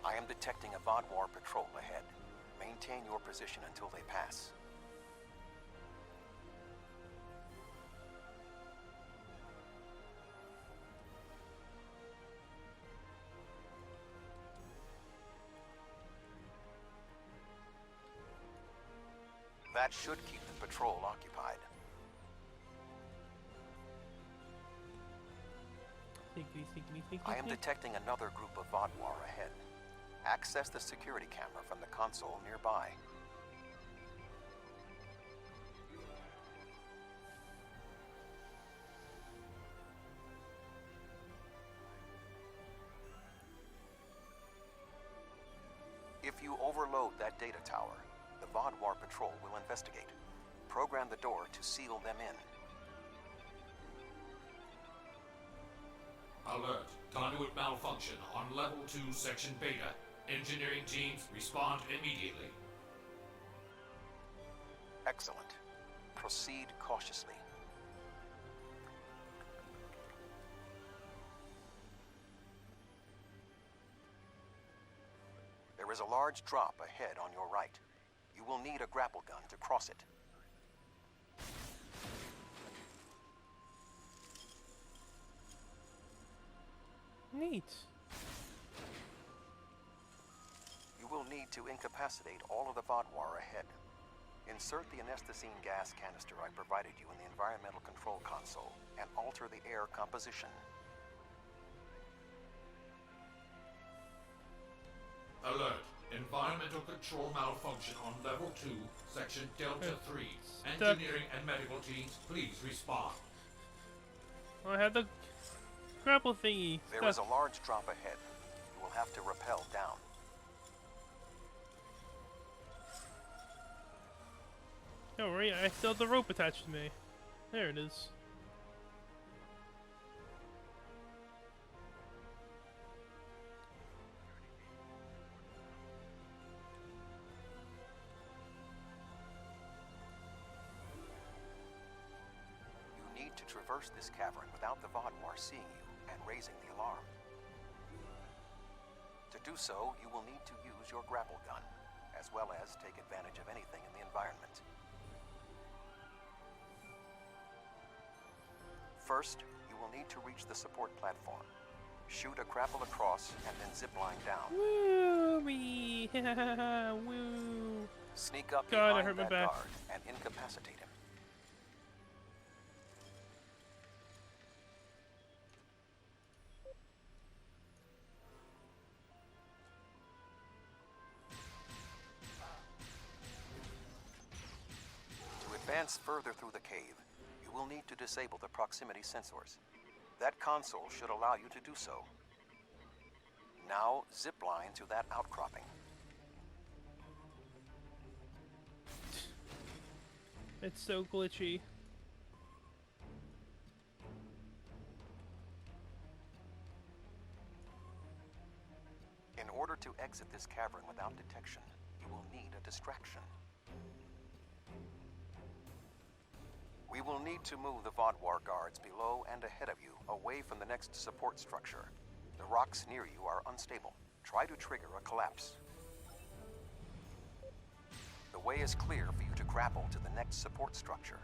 I am detecting a Vaadwaur patrol ahead. Maintain your position until they pass. That should keep the patrol occupied. I am detecting another group of Vaadwaur ahead. Access the security camera from the console nearby. If you overload that data tower, the Vaadwaur patrol will investigate. Program the door to seal them in. Alert. Conduit malfunction on level 2, section Beta. Engineering teams, respond immediately. Excellent. Proceed cautiously. There is a large drop ahead on your right. You will need a grapple gun to cross it. Neat. You will need to incapacitate all of the Vaadwaur ahead. Insert the anesthetine gas canister I provided you in the environmental control console and alter the air composition. Alert. Environmental control malfunction on level 2, section Delta 3. Engineering and medical teams, please respond. Oh, I had the grapple thingy. There is a large drop ahead. You will have to rappel down. Don't worry, I still have the rope attached to me. There it is. You need to traverse this cavern without the Vaadwaur seeing you and raising the alarm. To do so, you will need to use your grapple gun, as well as take advantage of anything in the environment. First, you will need to reach the support platform. Shoot a grapple across and then zipline down. Woo me! Woo! Sneak up God, I behind hurt my that back. guard and incapacitate him. To advance further through the cave, you will need to disable the proximity sensors. That console should allow you to do so. Now, zipline to that outcropping. It's so glitchy. In order to exit this cavern without detection, you will need a distraction. We will need to move the Vaadwaur guards below and ahead of you, away from the next support structure. The rocks near you are unstable. Try to trigger a collapse. The way is clear for you to grapple to the next support structure.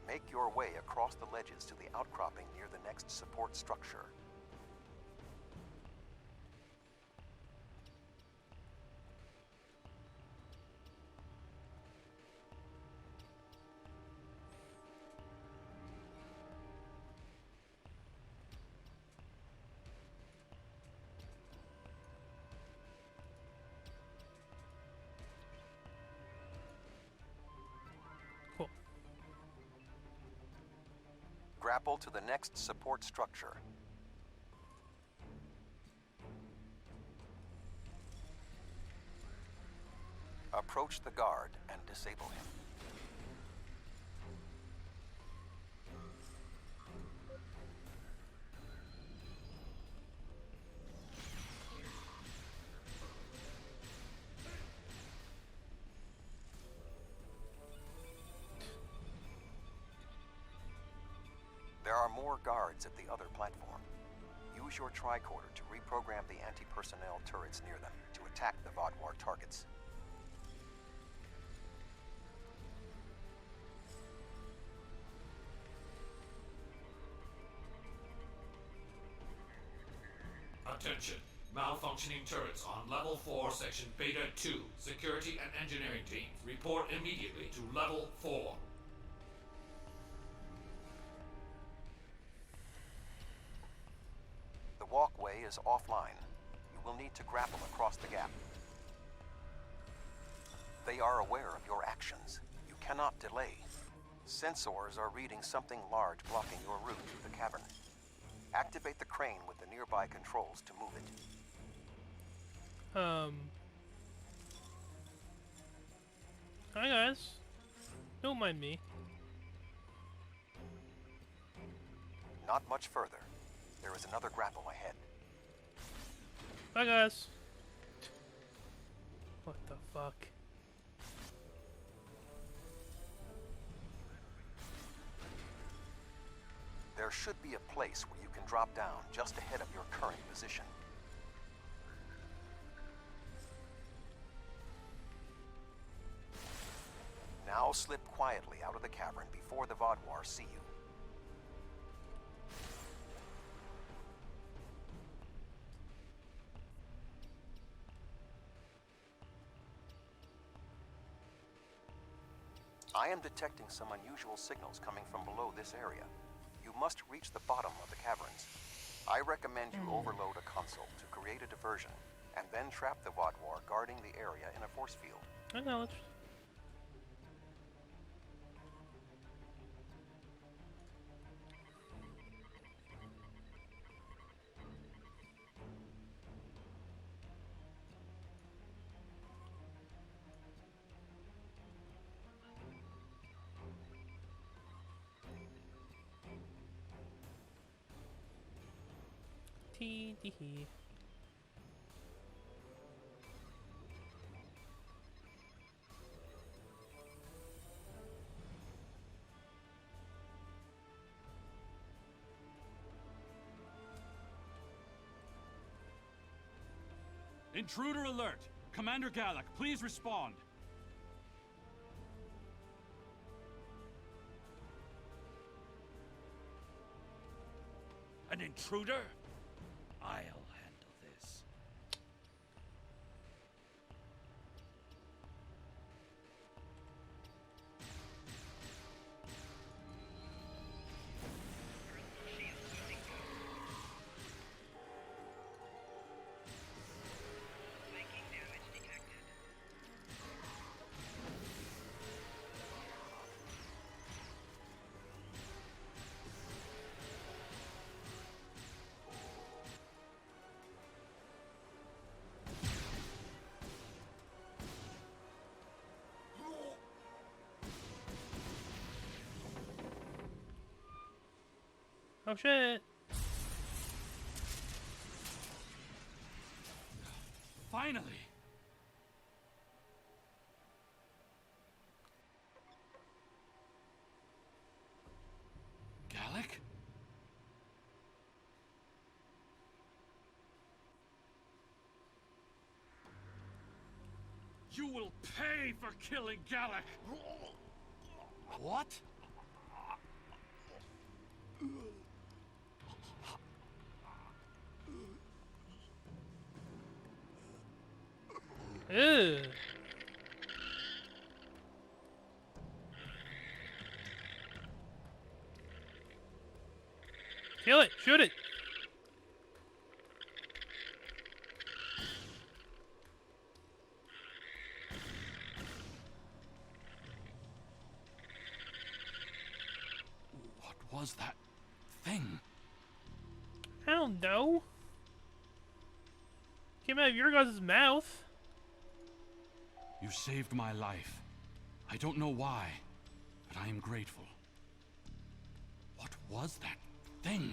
Make your way across the ledges to the outcropping near the next support structure. Grapple to the next support structure. Approach the guard and disable him. There are more guards at the other platform. Use your tricorder to reprogram the anti-personnel turrets near them to attack the Vaadwaur targets. Attention. Malfunctioning turrets on Level 4, Section Beta 2. Security and engineering teams, report immediately to Level 4. The walkway is offline. You will need to grapple across the gap. They are aware of your actions. You cannot delay. Sensors are reading something large blocking your route through the cavern. Activate the crane with the nearby controls to move it. Hi guys. Don't mind me. Not much further. There is another grapple ahead. Bye guys. What the fuck? There should be a place where you can drop down just ahead of your current position. Now slip quietly out of the cavern before the Vaadwaur see you. I am detecting some unusual signals coming from below this area. You must reach the bottom of the caverns. I recommend you overload a console to create a diversion, and then trap the Vaadwaur guarding the area in a force field. Acknowledged. Tee-hee. Intruder alert! Commander Gallic, please respond. An intruder? I'll handle this. Oh shit! Finally! You will pay for killing Galak! What? Ew. Kill it! Shoot it! What was that thing? I don't know. Came out of your guys' mouth. You saved my life. I don't know why, but I am grateful. What was that thing?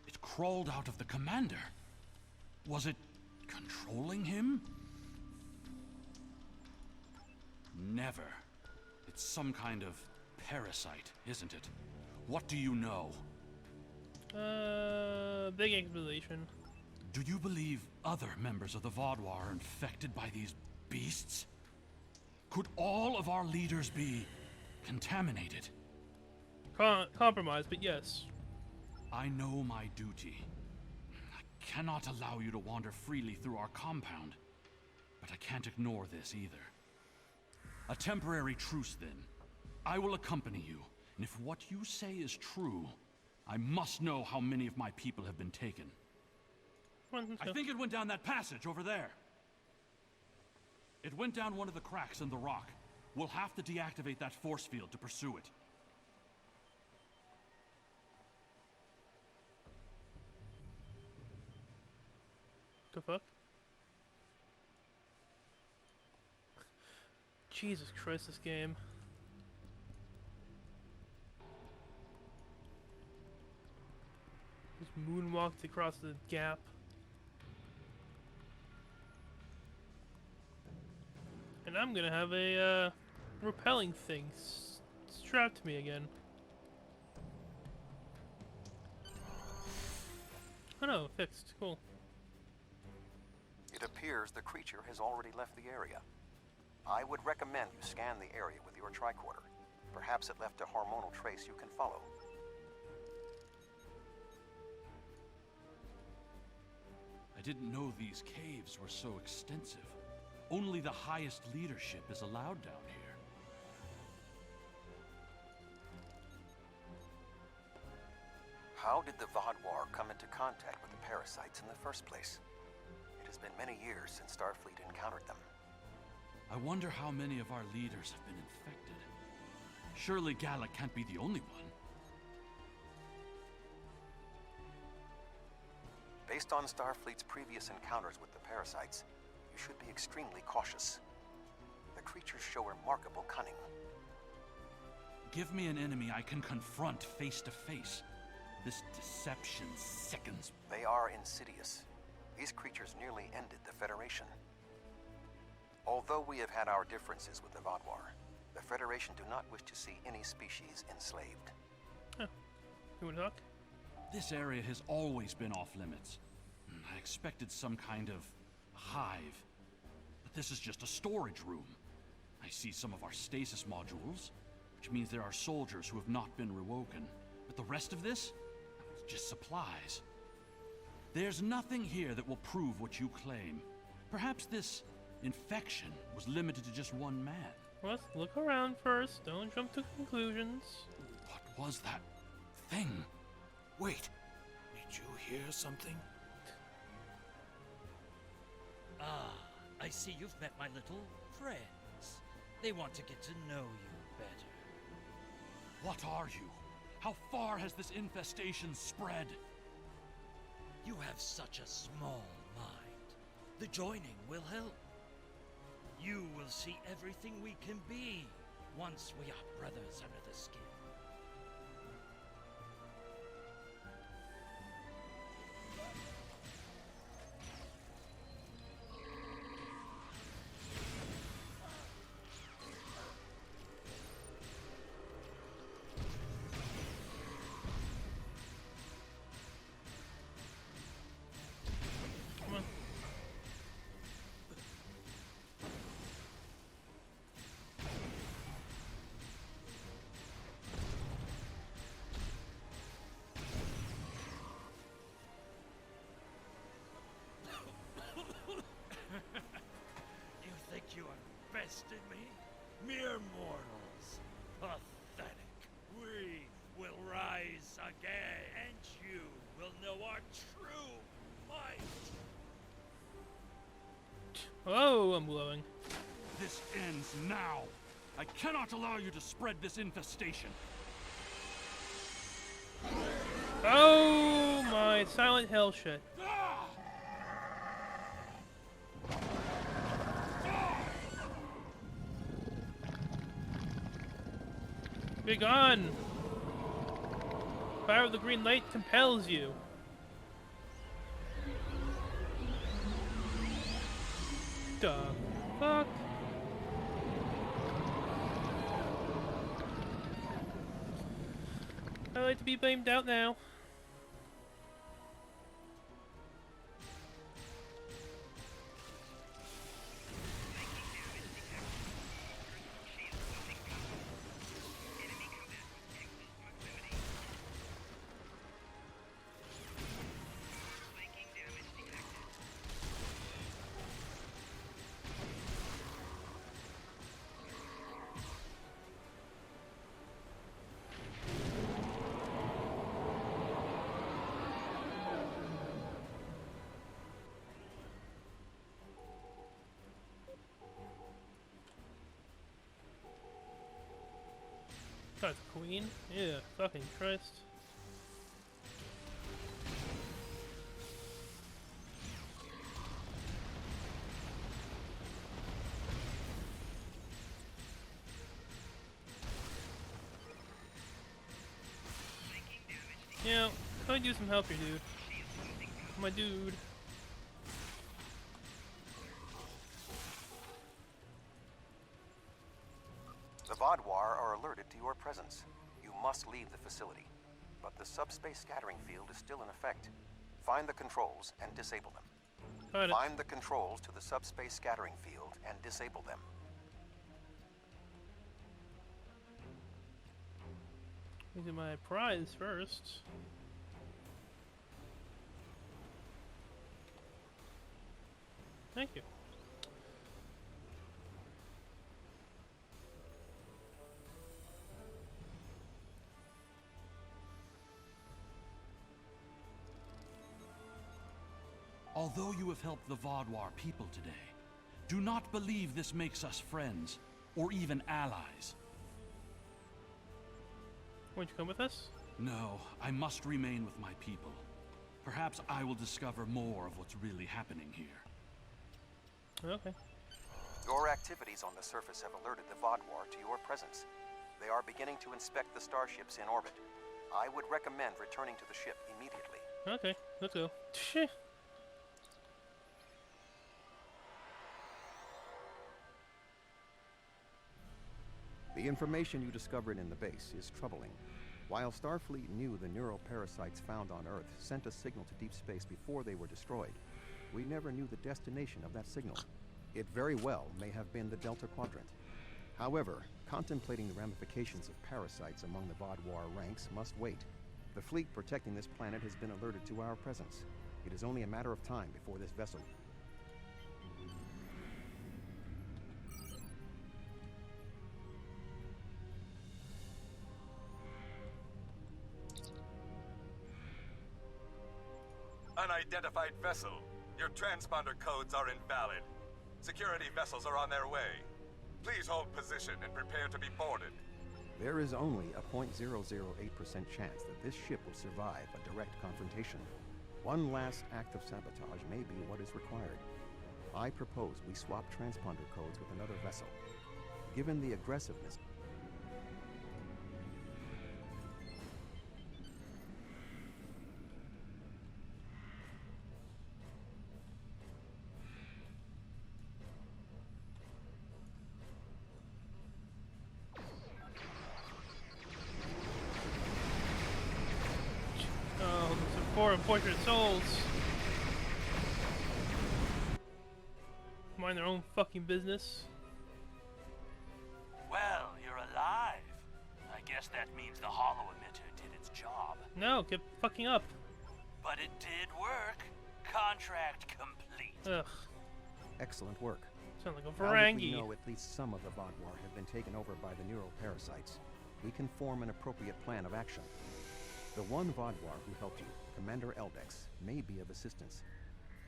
It crawled out of the commander. Was it controlling him? Never. It's some kind of parasite, isn't it? What do you know? Big explanation. Do you believe other members of the Vaadwaur are infected by these beasts? Could all of our leaders be contaminated? Compromised, but yes. I know my duty. I cannot allow you to wander freely through our compound, but I can't ignore this either. A temporary truce, then. I will accompany you, and if what you say is true, I must know how many of my people have been taken. I think it went down that passage over there. It went down one of the cracks in the rock. We'll have to deactivate that force field to pursue it. The fuck? Jesus Christ, this game. Just moonwalked across the gap. And I'm gonna have a repelling thing strapped to me again. Oh no, fixed. Cool. It appears the creature has already left the area. I would recommend you scan the area with your tricorder. Perhaps it left a hormonal trace you can follow. I didn't know these caves were so extensive. Only the highest leadership is allowed down here. How did the Vaadwaur come into contact with the parasites in the first place? It has been many years since Starfleet encountered them. I wonder how many of our leaders have been infected. Surely Galak can't be the only one. Based on Starfleet's previous encounters with the parasites, you should be extremely cautious. The creatures show remarkable cunning. Give me an enemy I can confront face to face. This deception sickens. They are insidious. These creatures nearly ended the Federation. Although we have had our differences with the Vaadwaur, the Federation do not wish to see any species enslaved. Huh. You wanna talk? This area has always been off limits. I expected some kind of hive, but this is just a storage room. I see some of our stasis modules, which means there are soldiers who have not been rewoken. But the rest of this? It's just supplies. There's nothing here that will prove what you claim. Perhaps this infection was limited to just one man. Let's look around first. Don't jump to conclusions. What was that thing? Wait, did you hear something? Ah, I see you've met my little friends. They want to get to know you better. What are you? How far has this infestation spread? You have such a small mind. The joining will help. You will see everything we can be once we are brothers under the skin. trusted me? Mere mortals. Pathetic. We will rise again, and you will know our true might. Oh, I'm glowing. This ends now. I cannot allow you to spread this infestation. Oh my Silent Hill shit. Be gone! Power of the green light compels you. The fuck? I like to be blamed out now. That's Queen? Yeah, fucking Christ. Yeah, I do some help here, dude. My dude. The Vaadwaur are alerted to your presence. You must leave the facility. But the subspace scattering field is still in effect. Find the controls and disable them. Find the controls to the subspace scattering field and disable them. Look at my prize first. Thank you. Although you have helped the Vaadwaur people today, do not believe this makes us friends, or even allies. Won't you come with us? No, I must remain with my people. Perhaps I will discover more of what's really happening here. Okay. Your activities on the surface have alerted the Vaadwaur to your presence. They are beginning to inspect the starships in orbit. I would recommend returning to the ship immediately. Okay, let's go. The information you discovered in the base is troubling. While Starfleet knew the neuroparasites found on Earth sent a signal to deep space before they were destroyed, we never knew the destination of that signal. It very well may have been the Delta Quadrant. However, contemplating the ramifications of parasites among the Vaadwaur ranks must wait. The fleet protecting this planet has been alerted to our presence. It is only a matter of time before this vessel... Unidentified vessel. Your transponder codes are invalid. Security vessels are on their way. Please hold position and prepare to be boarded. There is only a 0.008% chance that this ship will survive a direct confrontation. One last act of sabotage may be what is required. I propose we swap transponder codes with another vessel. Given the aggressiveness... Unfortunate souls. Mind their own fucking business. Well, you're alive. I guess that means the holo emitter did its job. No, get fucking up. But it did work. Contract complete. Ugh. Excellent work. Sound like a Now that we Varangi. know at least some of the Vodwar have been taken over by the neuroparasites, we can form an appropriate plan of action. The one Vodwar who helped you, Commander Eldex, may be of assistance.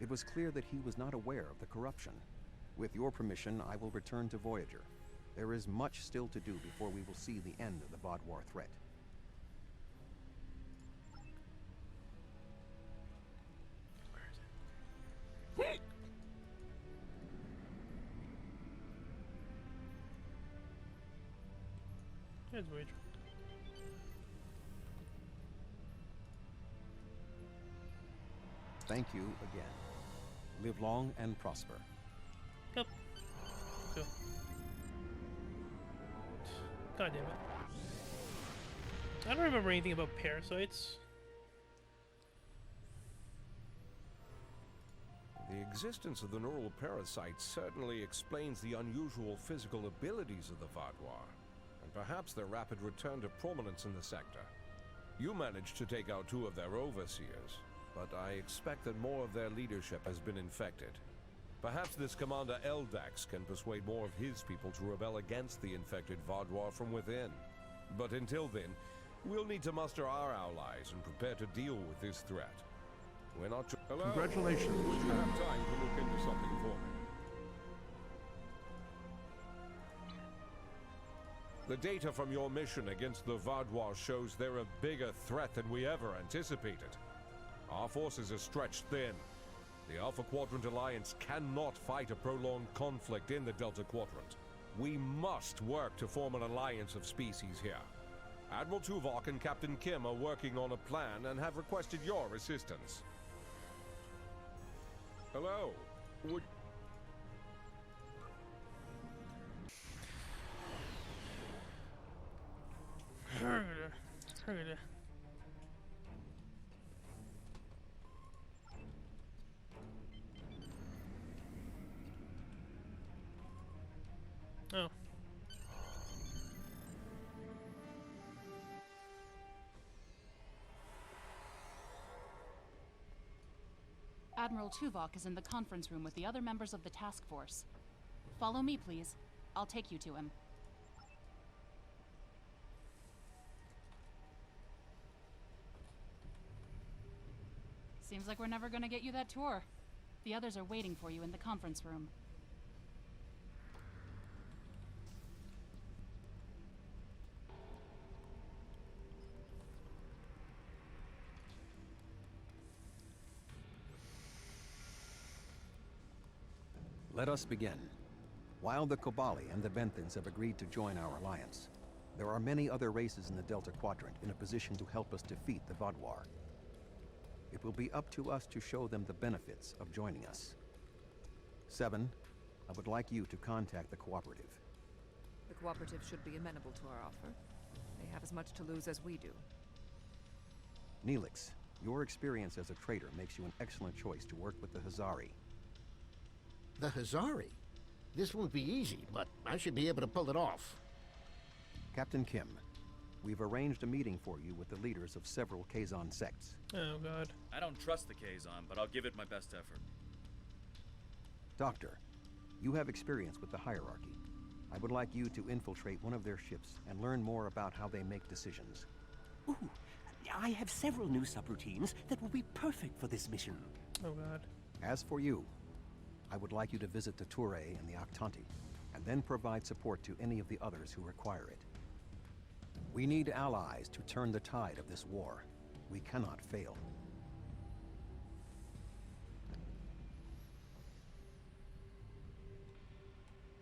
It was clear that he was not aware of the corruption. With your permission, I will return to Voyager. There is much still to do before we will see the end of the Vodwar threat. Here's Voyager. Thank you again. Live long and prosper. Yep. Cool. God damn it. I don't remember anything about parasites. The existence of the neural parasites certainly explains the unusual physical abilities of the Vodwar, and perhaps their rapid return to prominence in the sector. You managed to take out 2 of their overseers, but I expect that more of their leadership has been infected. Perhaps this Commander Eldax can persuade more of his people to rebel against the infected Vodwar from within. But until then, we'll need to muster our allies and prepare to deal with this threat. We're not... Hello? Congratulations. Would you have time to look into something for me? The data from your mission against the Vodwar shows they're a bigger threat than we ever anticipated. Our forces are stretched thin. The Alpha Quadrant Alliance cannot fight a prolonged conflict in the Delta Quadrant. We must work to form an alliance of species here. Admiral Tuvok and Captain Kim are working on a plan and have requested your assistance. Hello. Would... Oh. Admiral Tuvok is in the conference room with the other members of the task force. Follow me, please. I'll take you to him. Seems like we're never gonna get you that tour. The others are waiting for you in the conference room. Let us begin. While the Kobali and the Benthans have agreed to join our alliance, there are many other races in the Delta Quadrant in a position to help us defeat the Vodwar. It will be up to us to show them the benefits of joining us. 7, I would like you to contact the Cooperative. The Cooperative should be amenable to our offer. They have as much to lose as we do. Neelix, your experience as a trader makes you an excellent choice to work with the Hazari. The Hazari? This won't be easy, but I should be able to pull it off. Captain Kim, we've arranged a meeting for you with the leaders of several Kazon sects. Oh, God. I don't trust the Kazon, but I'll give it my best effort. Doctor, you have experience with the hierarchy. I would like you to infiltrate one of their ships and learn more about how they make decisions. Ooh, I have several new subroutines that will be perfect for this mission. Oh, God. As for you, I would like you to visit the Toure and the Octanti, and then provide support to any of the others who require it. We need allies to turn the tide of this war. We cannot fail.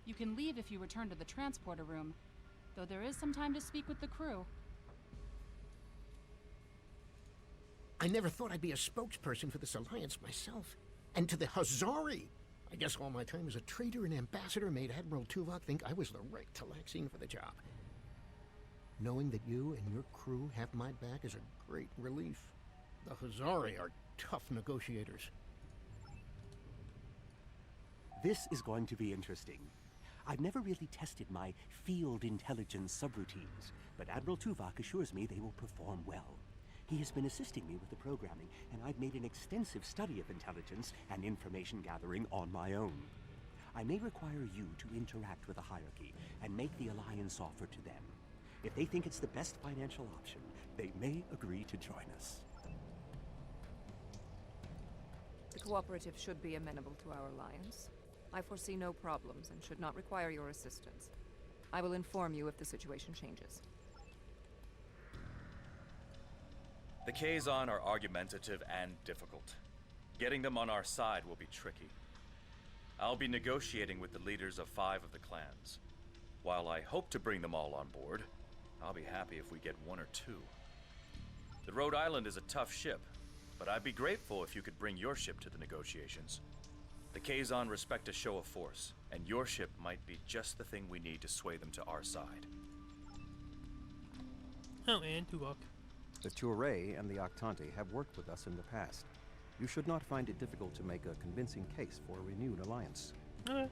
You can leave if you return to the transporter room, though there is some time to speak with the crew. I never thought I'd be a spokesperson for this alliance myself. And to the Hazari! I guess all my time as a trader and ambassador made Admiral Tuvok think I was the right Talaxian for the job. Knowing that you and your crew have my back is a great relief. The Hazari are tough negotiators. This is going to be interesting. I've never really tested my field intelligence subroutines, but Admiral Tuvok assures me they will perform well. He has been assisting me with the programming, and I've made an extensive study of intelligence and information gathering on my own. I may require you to interact with the hierarchy and make the Alliance offer to them. If they think it's the best financial option, they may agree to join us. The Cooperative should be amenable to our alliance. I foresee no problems and should not require your assistance. I will inform you if the situation changes. The Kazon are argumentative and difficult. Getting them on our side will be tricky. I'll be negotiating with the leaders of 5 of the clans. While I hope to bring them all on board, I'll be happy if we get 1 or 2. The Rhode Island is a tough ship, but I'd be grateful if you could bring your ship to the negotiations. The Kazon respect a show of force, and your ship might be just the thing we need to sway them to our side. Oh, and Tuvok. The Touré and the Octante have worked with us in the past. You should not find it difficult to make a convincing case for a renewed alliance. Okay.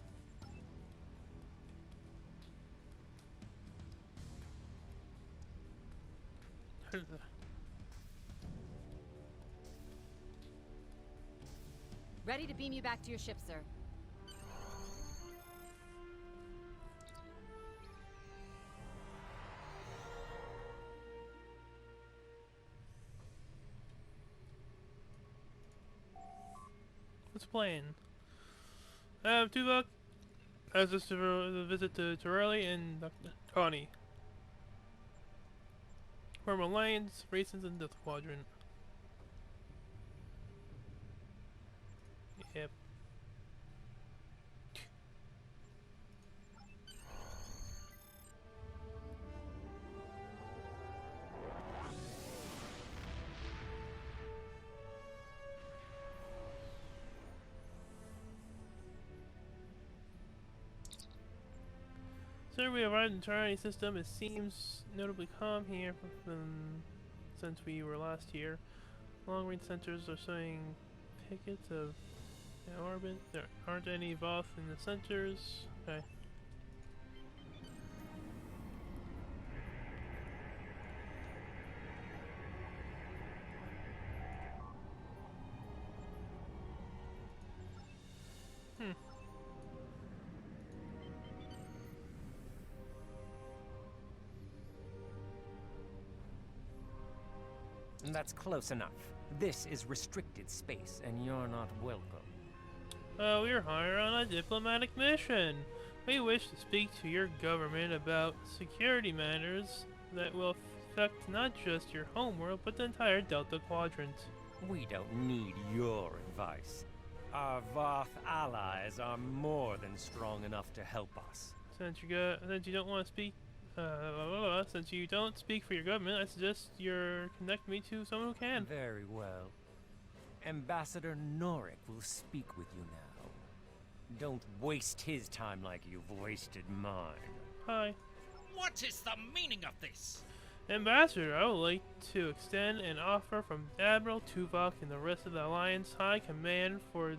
Ready to beam you back to your ship, sir. What's the plan? Tuvok as us to visit to Torelli and Connie. Form alliance, races, and Death Quadrant. Yep. Sir, we arrived in the Terrani system. It seems notably calm here since we were last here. Long-range sensors are showing pickets of orbit. There aren't any Voth in the centers. Okay. That's close enough. This is restricted space, and you're not welcome. We're hired on a diplomatic mission. We wish to speak to your government about security matters that will affect not just your homeworld, but the entire Delta Quadrant. We don't need your advice. Our Voth allies are more than strong enough to help us. Since you don't want to speak, since you don't speak for your government, I suggest you connect me to someone who can. Very well. Ambassador Norik will speak with you now. Don't waste his time like you've wasted mine. Hi. What is the meaning of this? Ambassador, I would like to extend an offer from Admiral Tuvok and the rest of the Alliance High Command for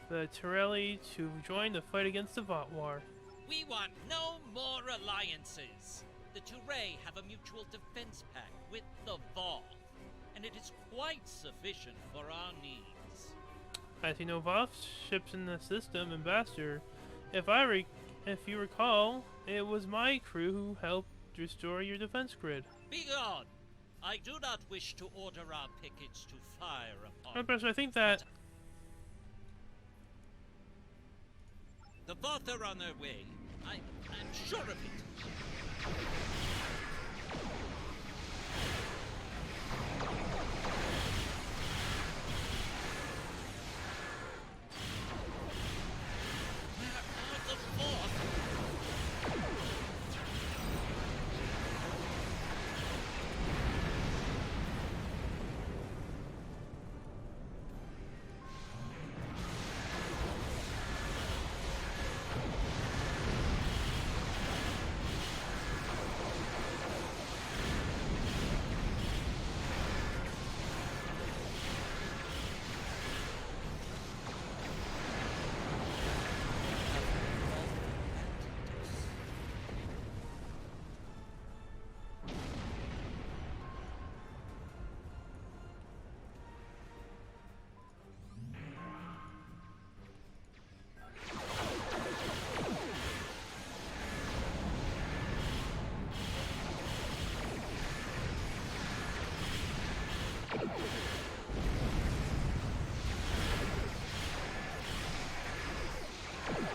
the Torelli to join the fight against the Vought War. We want no more alliances. The Touré have a mutual defense pact with the Voth, and it is quite sufficient for our needs. I see no Voth ships in the system, Ambassador. If you recall, it was my crew who helped restore your defense grid. Begone! I do not wish to order our pickets to fire upon. Ambassador, I think that the Voth are on their way. I'm sure of it. Where are the Voth?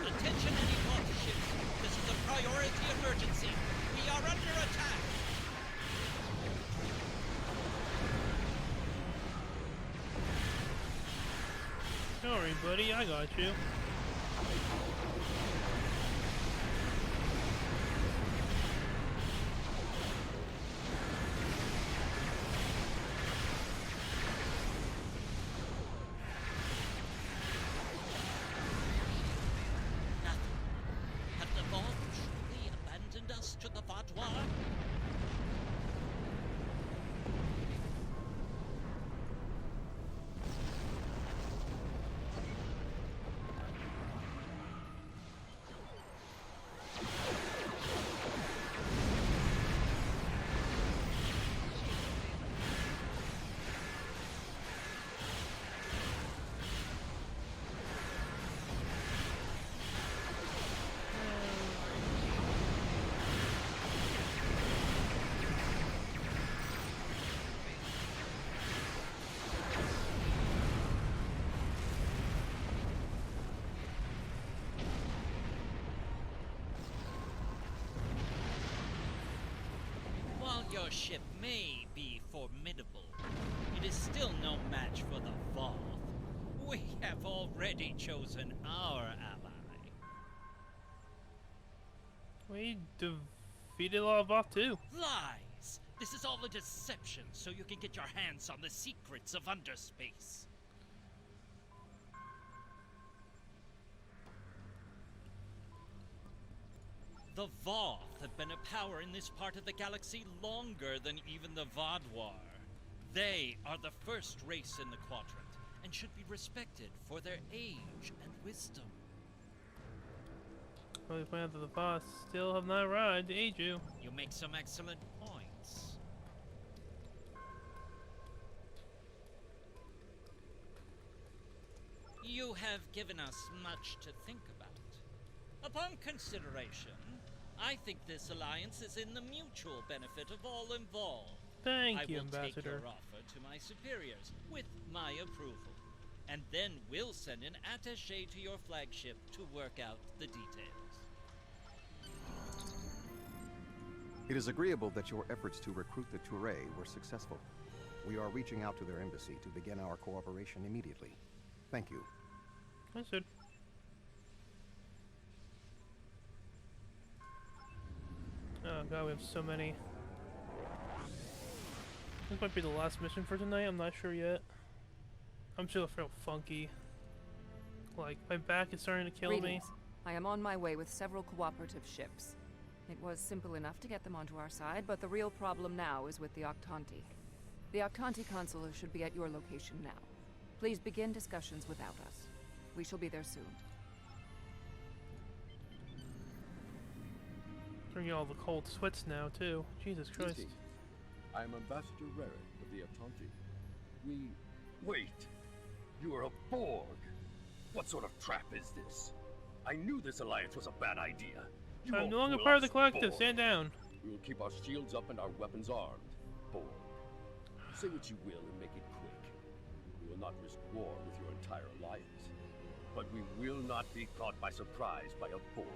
Attention any warships. This is a priority emergency. We are under attack. Don't worry, buddy. I got you. Have the Borg truly abandoned us to the Vaadwaur? While your ship may be formidable, it is still no match for the Voth. We have already chosen our ally. We defeated a lot of Voth too. Lies! This is all a deception so you can get your hands on the secrets of underspace. The Voth have been a power in this part of the galaxy longer than even the Vaadwaur. They are the first race in the Quadrant, and should be respected for their age and wisdom. Well, we find out that the Voth still have not arrived to aid you. You make some excellent points. You have given us much to think about. Upon consideration, I think this alliance is in the mutual benefit of all involved. Thank you, I will take Ambassador. your offer to my superiors with my approval, and then we'll send an attaché to your flagship to work out the details. It is agreeable that your efforts to recruit the Touré were successful. We are reaching out to their embassy to begin our cooperation immediately. Thank you. Understood. Oh god, we have so many. This might be the last mission for tonight, I'm not sure yet. I'm still feel funky. Like, my back is starting to kill me. I am on my way with several cooperative ships. It was simple enough to get them onto our side, but the real problem now is with the Octanti. The Octanti consulate should be at your location now. Please begin discussions without us. We shall be there soon. Bringing all the cold sweats now, too. Jesus Christ. Deceit. I am Ambassador Rarick of the Octanti. Wait! You are a Borg! What sort of trap is this? I knew this alliance was a bad idea. You I'm won't no longer fool part of the us, collective. Borg. Stand down. We will keep our shields up and our weapons armed, Borg. Say what you will and make it quick. We will not risk war with your entire alliance. But we will not be caught by surprise by a Borg.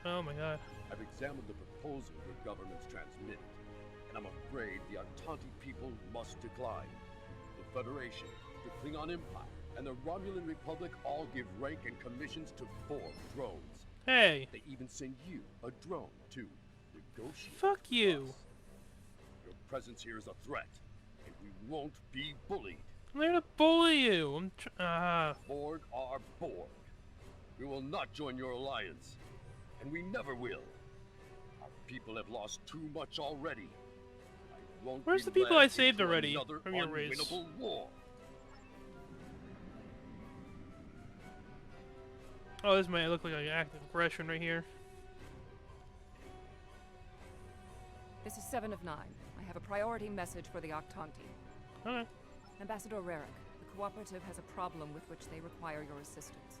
Oh my god. I've examined the proposal your governments transmitted, and I'm afraid the Octanti people must decline. The Federation, the Klingon Empire, and the Romulan Republic all give rank and commissions to Borg drones. Hey! They even send you a drone to negotiate. Fuck you! Your presence here is a threat, and we won't be bullied. I'm there to bully you! Borg are Borg. We will not join your alliance, and we never will. Our people have lost too much already. I won't Where's be the people led I saved into already another from your race? unwinnable war. Oh, this might look like an active aggression right here. This is 7 of 9. I have a priority message for the Octanti. Okay. Ambassador Rarick, the Cooperative has a problem with which they require your assistance.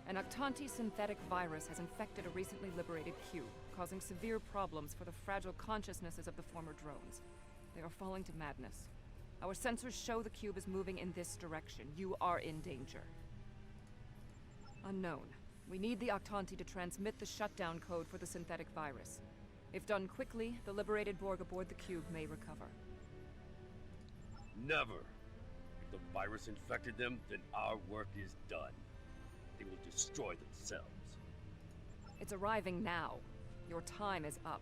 An Octanti synthetic virus has infected a recently liberated Q, causing severe problems for the fragile consciousnesses of the former drones. They are falling to madness. Our sensors show the cube is moving in this direction. You are in danger. Unknown. We need the Octanti to transmit the shutdown code for the synthetic virus. If done quickly, the liberated Borg aboard the cube may recover. Never. If the virus infected them, then our work is done. They will destroy themselves. It's arriving now. Your time is up.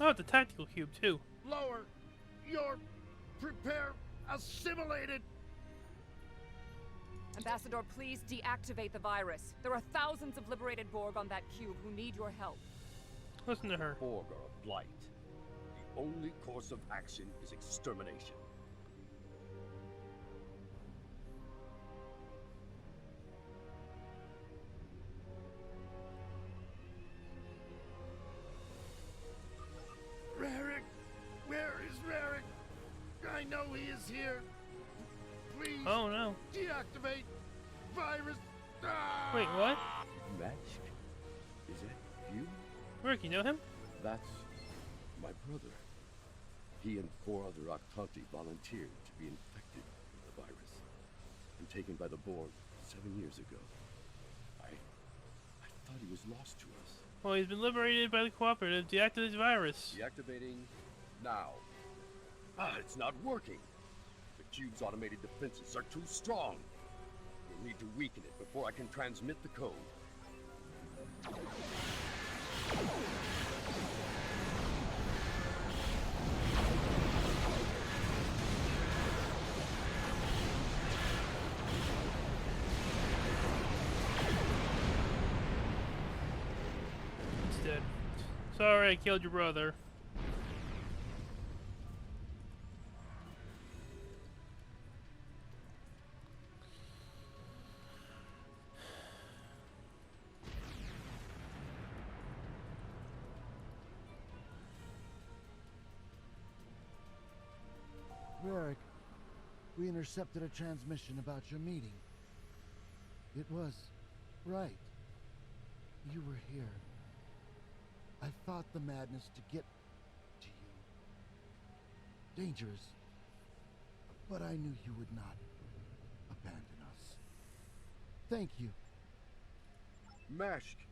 Oh, it's a tactical cube, too. Lower! You're... prepare... assimilated! Ambassador, please deactivate the virus. There are thousands of liberated Borg on that cube who need your help. Listen to her. Borg are a blight. The only course of action is extermination. Rarick! Where is Rarick? I know he is here. Please. Oh no. Deactivate virus. Ah! Wait, what? Mask? Is that you? Rick, you know him? That's my brother. He and 4 other Octanti volunteered to be infected with the virus and taken by the Borg 7 years ago. I thought he was lost to us. Well, he's been liberated by the Cooperative. Deactivate the virus. Deactivating now. It's not working. The cube's automated defenses are too strong. We'll need to weaken it before I can transmit the code. He's dead. Sorry, I killed your brother. Rarick, we intercepted a transmission about your meeting. It was right. You were here. I fought the madness to get to you. Dangerous. But I knew you would not abandon us. Thank you. Mashk,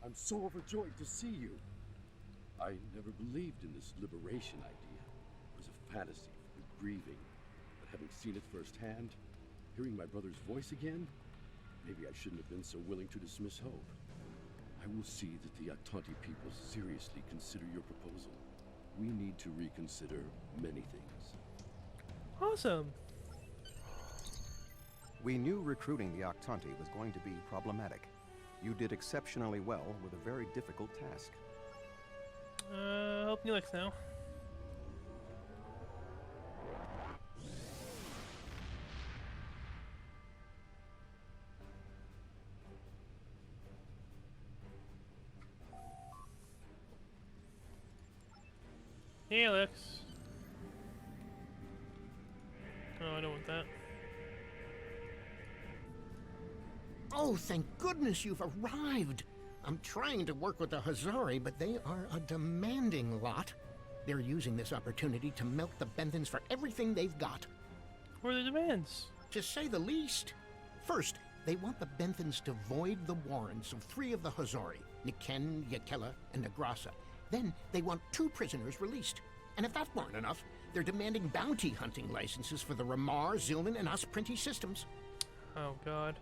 I'm so overjoyed to see you. I never believed in this liberation idea. It was a fantasy for the grieving. But having seen it firsthand, hearing my brother's voice again, maybe I shouldn't have been so willing to dismiss hope. I will see that the Octanti people seriously consider your proposal. We need to reconsider many things. Awesome. We knew recruiting the Octanti was going to be problematic. You did exceptionally well with a very difficult task. Help Neelix now. Neelix. Oh, I don't want that. Oh, thank goodness you've arrived. I'm trying to work with the Hazari, but they are a demanding lot. They're using this opportunity to milk the Benthans for everything they've got. What are the demands? To say the least. First, they want the Benthans to void the warrants of 3 of the Hazari, Niken, Yakela, and Negrasa. Then they want 2 prisoners released. And if that weren't enough, they're demanding bounty hunting licenses for the Ramar, Zilman, and us Printy systems. Oh, God.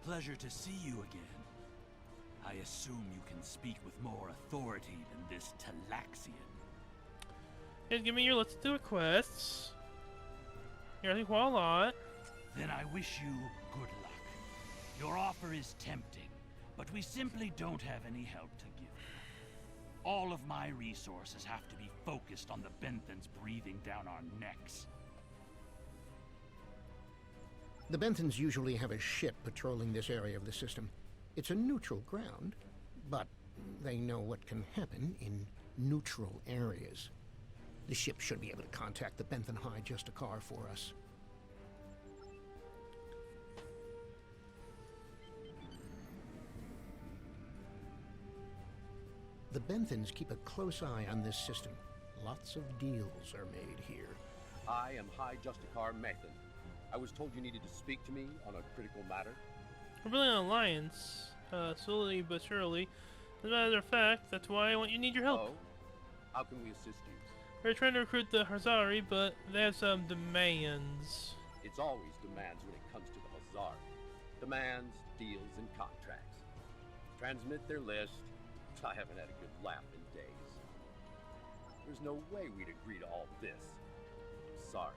Pleasure to see you again. I assume you can speak with more authority than this Talaxian. Just give me your list of requests. You're asking quite a lot. Then I wish you good luck. Your offer is tempting, but we simply don't have any help to give you. All of my resources have to be focused on the Benthans breathing down our necks. The Benthans usually have a ship patrolling this area of the system. It's a neutral ground, but they know what can happen in neutral areas. The ship should be able to contact the Benthan High Justicar for us. The Benthans keep a close eye on this system. Lots of deals are made here. I am High Justicar Mathan. I was told you needed to speak to me on a critical matter. We're building an alliance, slowly but surely. As a matter of fact, that's why I need your help. Oh? How can we assist you? We're trying to recruit the Hazari, but they have some demands. It's always demands when it comes to the Hazari. Demands, deals, and contracts. Transmit their list. I haven't had a good laugh in days. There's no way we'd agree to all this. Sorry.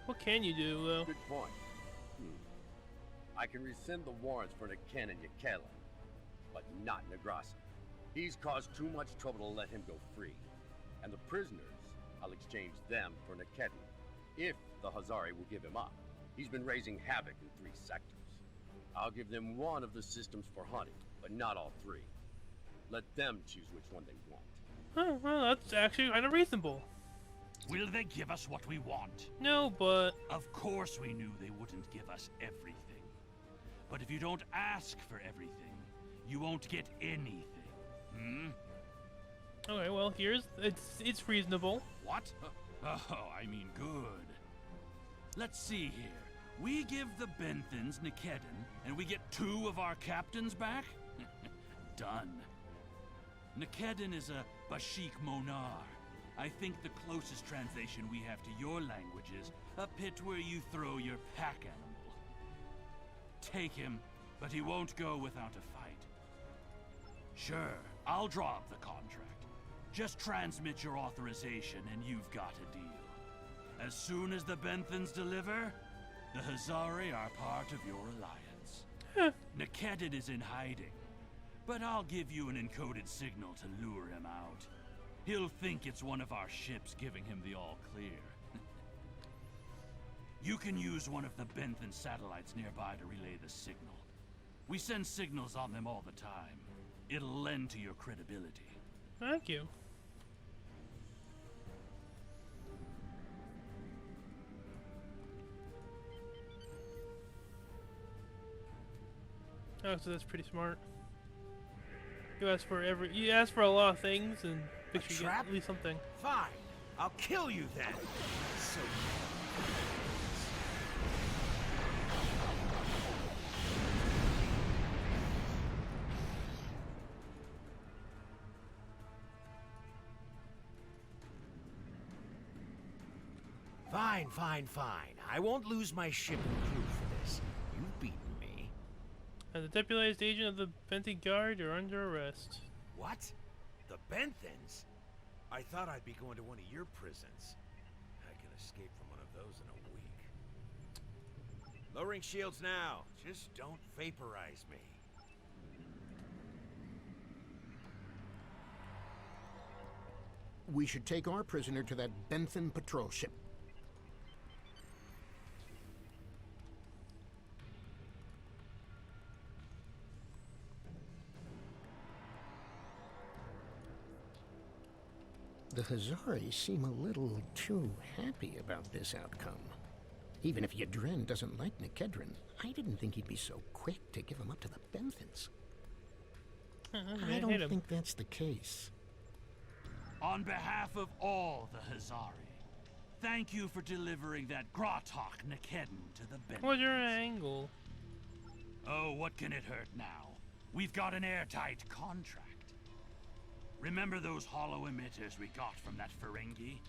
What can you do, though? Good point. I can rescind the warrants for Niken and Yakelin, but not Negrasa. He's caused too much trouble to let him go free. And the prisoners, I'll exchange them for Nikedin, if the Hazari will give him up. He's been raising havoc in 3 sectors. I'll give them one of the systems for hunting, but not all 3. Let them choose which one they want. Oh, well, that's actually kind of reasonable. Will they give us what we want? No, but... Of course we knew they wouldn't give us everything. But if you don't ask for everything, you won't get anything. Okay, well, it's reasonable. What? Oh, I mean good. Let's see here. We give the Benthans Nikedin, and we get 2 of our captains back? Done. Nikedin is a Bashik Monar. I think the closest translation we have to your language is a pit where you throw your pack animal. Take him, but he won't go without a fight. Sure, I'll draw up the contract. Just transmit your authorization and you've got a deal. As soon as the Benthans deliver, the Hazari are part of your alliance. Nikedin is in hiding, but I'll give you an encoded signal to lure him out. He'll think it's one of our ships giving him the all-clear. You can use one of the Benthan satellites nearby to relay the signal. We send signals on them all the time. It'll lend to your credibility. Thank you. Oh, so that's pretty smart. You ask for a lot of things and make sure you get at least something. Fine, I'll kill you then. So. Fine. I won't lose my ship and crew for this. You've beaten me. And the deputized agent of the Benthy Guard are under arrest. What? The Benthans? I thought I'd be going to one of your prisons. I can escape from one of those in a week. Lowering shields now. Just don't vaporize me. We should take our prisoner to that Benthan patrol ship. The Hazari seem a little too happy about this outcome. Even if Yadren doesn't like Nikedrin, I didn't think he'd be so quick to give him up to the Benthans. I don't think that's the case. On behalf of all the Hazari, thank you for delivering that Gratok Nikedin to the Benthans. What's your angle? Oh, what can it hurt now? We've got an airtight contract. Remember those hollow emitters we got from that Ferengi?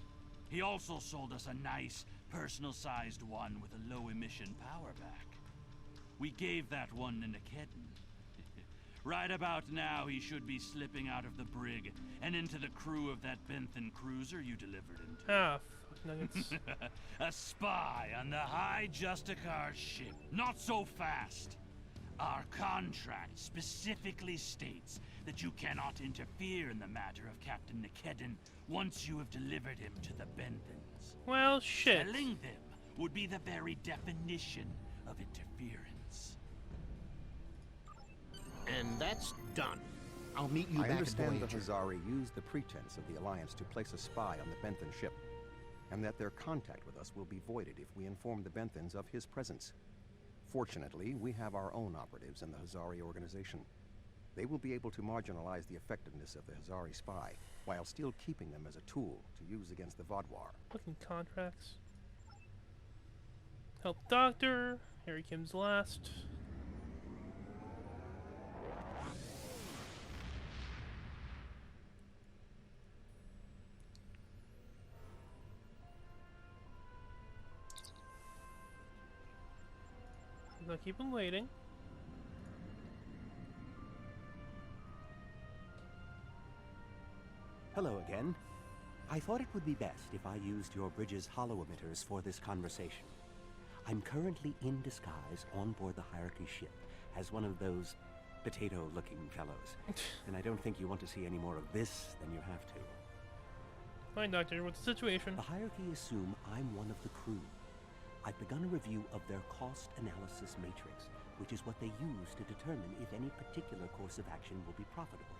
He also sold us a nice, personal-sized one with a low-emission power back. We gave that one to Nikedin. Right about now, he should be slipping out of the brig and into the crew of that Benthan cruiser you delivered him to. Ah, fuck nuggets. A spy on the High Justicar ship. Not so fast. Our contract specifically states that you cannot interfere in the matter of Captain Nikedin once you have delivered him to the Benthans. Well, shit. Killing them would be the very definition of interference. And that's done. I'll meet you back at Voyager. I understand the Hazari used the pretense of the Alliance to place a spy on the Benthan ship, and that their contact with us will be voided if we inform the Benthans of his presence. Fortunately, we have our own operatives in the Hazari organization. They will be able to marginalize the effectiveness of the Hazari spy, while still keeping them as a tool to use against the Vaadwaur. Fucking contracts. Help Doctor. Here he comes last. I'll keep him waiting. Hello again. I thought it would be best if I used your bridge's hollow emitters for this conversation. I'm currently in disguise on board the Hierarchy ship as one of those potato-looking fellows. And I don't think you want to see any more of this than you have to. Fine, Doctor. What's the situation? The Hierarchy assume I'm one of the crew. I've begun a review of their cost analysis matrix, which is what they use to determine if any particular course of action will be profitable.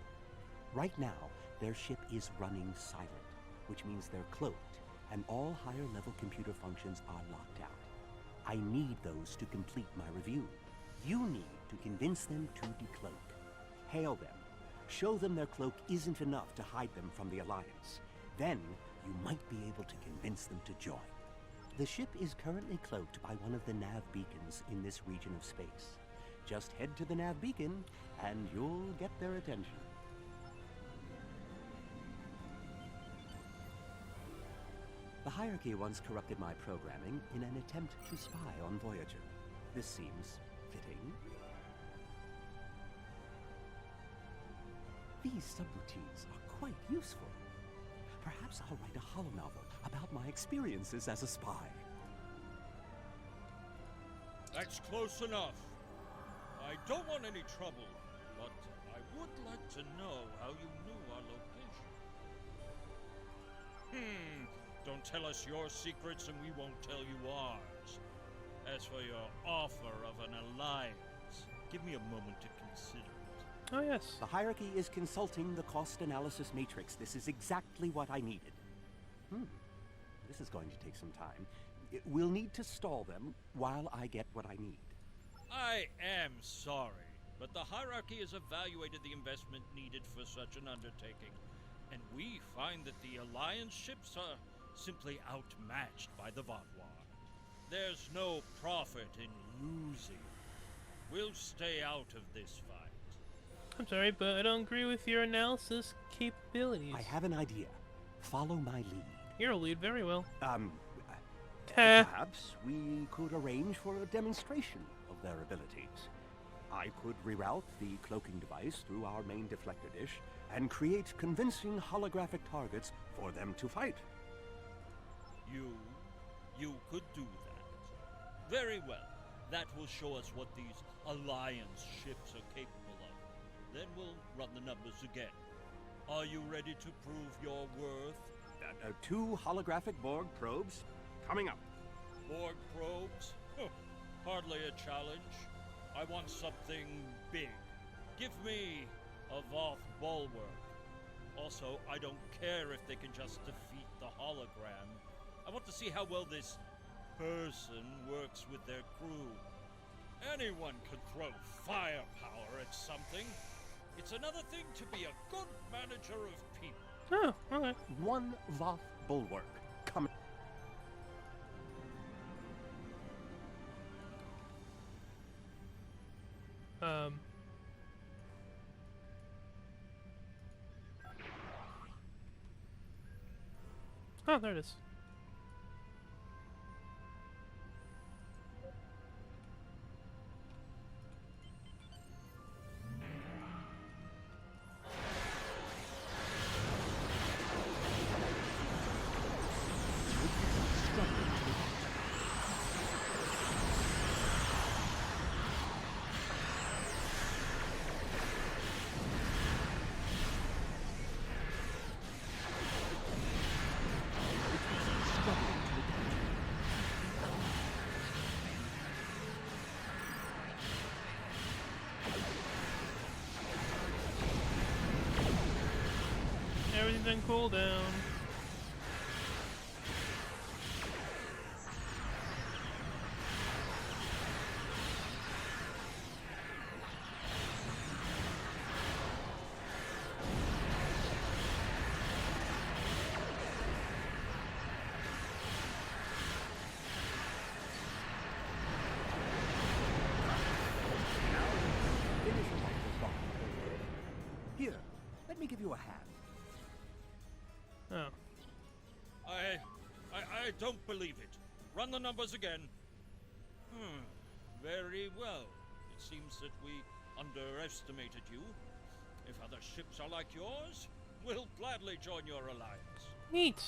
Right now, their ship is running silent, which means they're cloaked, and all higher-level computer functions are locked out. I need those to complete my review. You need to convince them to decloak. Hail them. Show them their cloak isn't enough to hide them from the Alliance. Then, you might be able to convince them to join. The ship is currently cloaked by one of the nav beacons in this region of space. Just head to the nav beacon, and you'll get their attention. The Hierarchy once corrupted my programming in an attempt to spy on Voyager. This seems fitting. These subroutines are quite useful. Perhaps I'll write a holonovel about my experiences as a spy. That's close enough. I don't want any trouble, but I would like to know how you knew our location. Don't tell us your secrets and we won't tell you ours. As for your offer of an alliance, give me a moment to consider it. Oh, yes. The Hierarchy is consulting the cost analysis matrix. This is exactly what I needed. This is going to take some time. We'll need to stall them while I get what I need. I am sorry, but the Hierarchy has evaluated the investment needed for such an undertaking, and we find that the Alliance ships are simply outmatched by the Vaadwaur. There's no profit in losing. We'll stay out of this fight. I'm sorry, but I don't agree with your analysis capabilities. I have an idea. Follow my lead. You're a lead very well. Perhaps we could arrange for a demonstration of their abilities. I could reroute the cloaking device through our main deflector dish and create convincing holographic targets for them to fight. You could do that. Very well. That will show us what these Alliance ships are capable of. Then we'll run the numbers again. Are you ready to prove your worth? 2 holographic Borg probes coming up. Borg probes? Hardly a challenge. I want something big. Give me a Voth bulwark. Also, I don't care if they can just defeat the hologram. I want to see how well this person works with their crew. Anyone could throw firepower at something. It's another thing to be a good manager of people. Oh, okay. 1 Voth bulwark coming. Oh, there it is. Everything's on cooldown. me give you a hand. Oh. I don't believe it. Run the numbers again. Very well. It seems that we underestimated you. If other ships are like yours, we'll gladly join your alliance. Neat.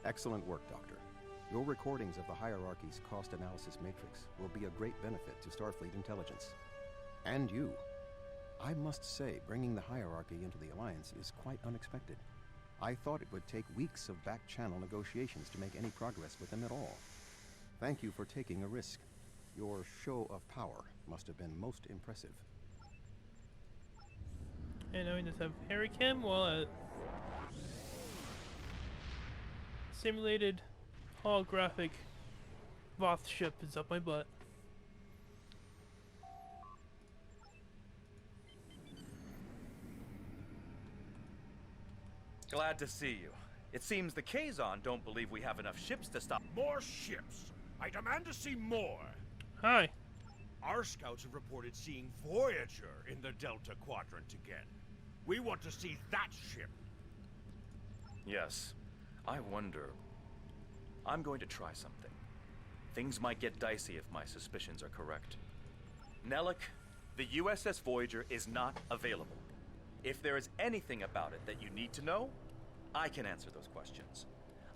Excellent work, Doctor. Your recordings of the hierarchy's cost analysis matrix will be a great benefit to Starfleet intelligence. And you. I must say, bringing the hierarchy into the Alliance is quite unexpected. I thought it would take weeks of back-channel negotiations to make any progress with them at all. Thank you for taking a risk. Your show of power must have been most impressive. And now we just have Harry Kim while a simulated holographic Voth ship is up my butt. Glad to see you. It seems the Kazon don't believe we have enough ships to stop. More ships! I demand to see more! Hi. Our scouts have reported seeing Voyager in the Delta Quadrant again. We want to see that ship. Yes. I wonder. I'm going to try something. Things might get dicey if my suspicions are correct. Nellick, the U.S.S. Voyager is not available. If there is anything about it that you need to know, I can answer those questions.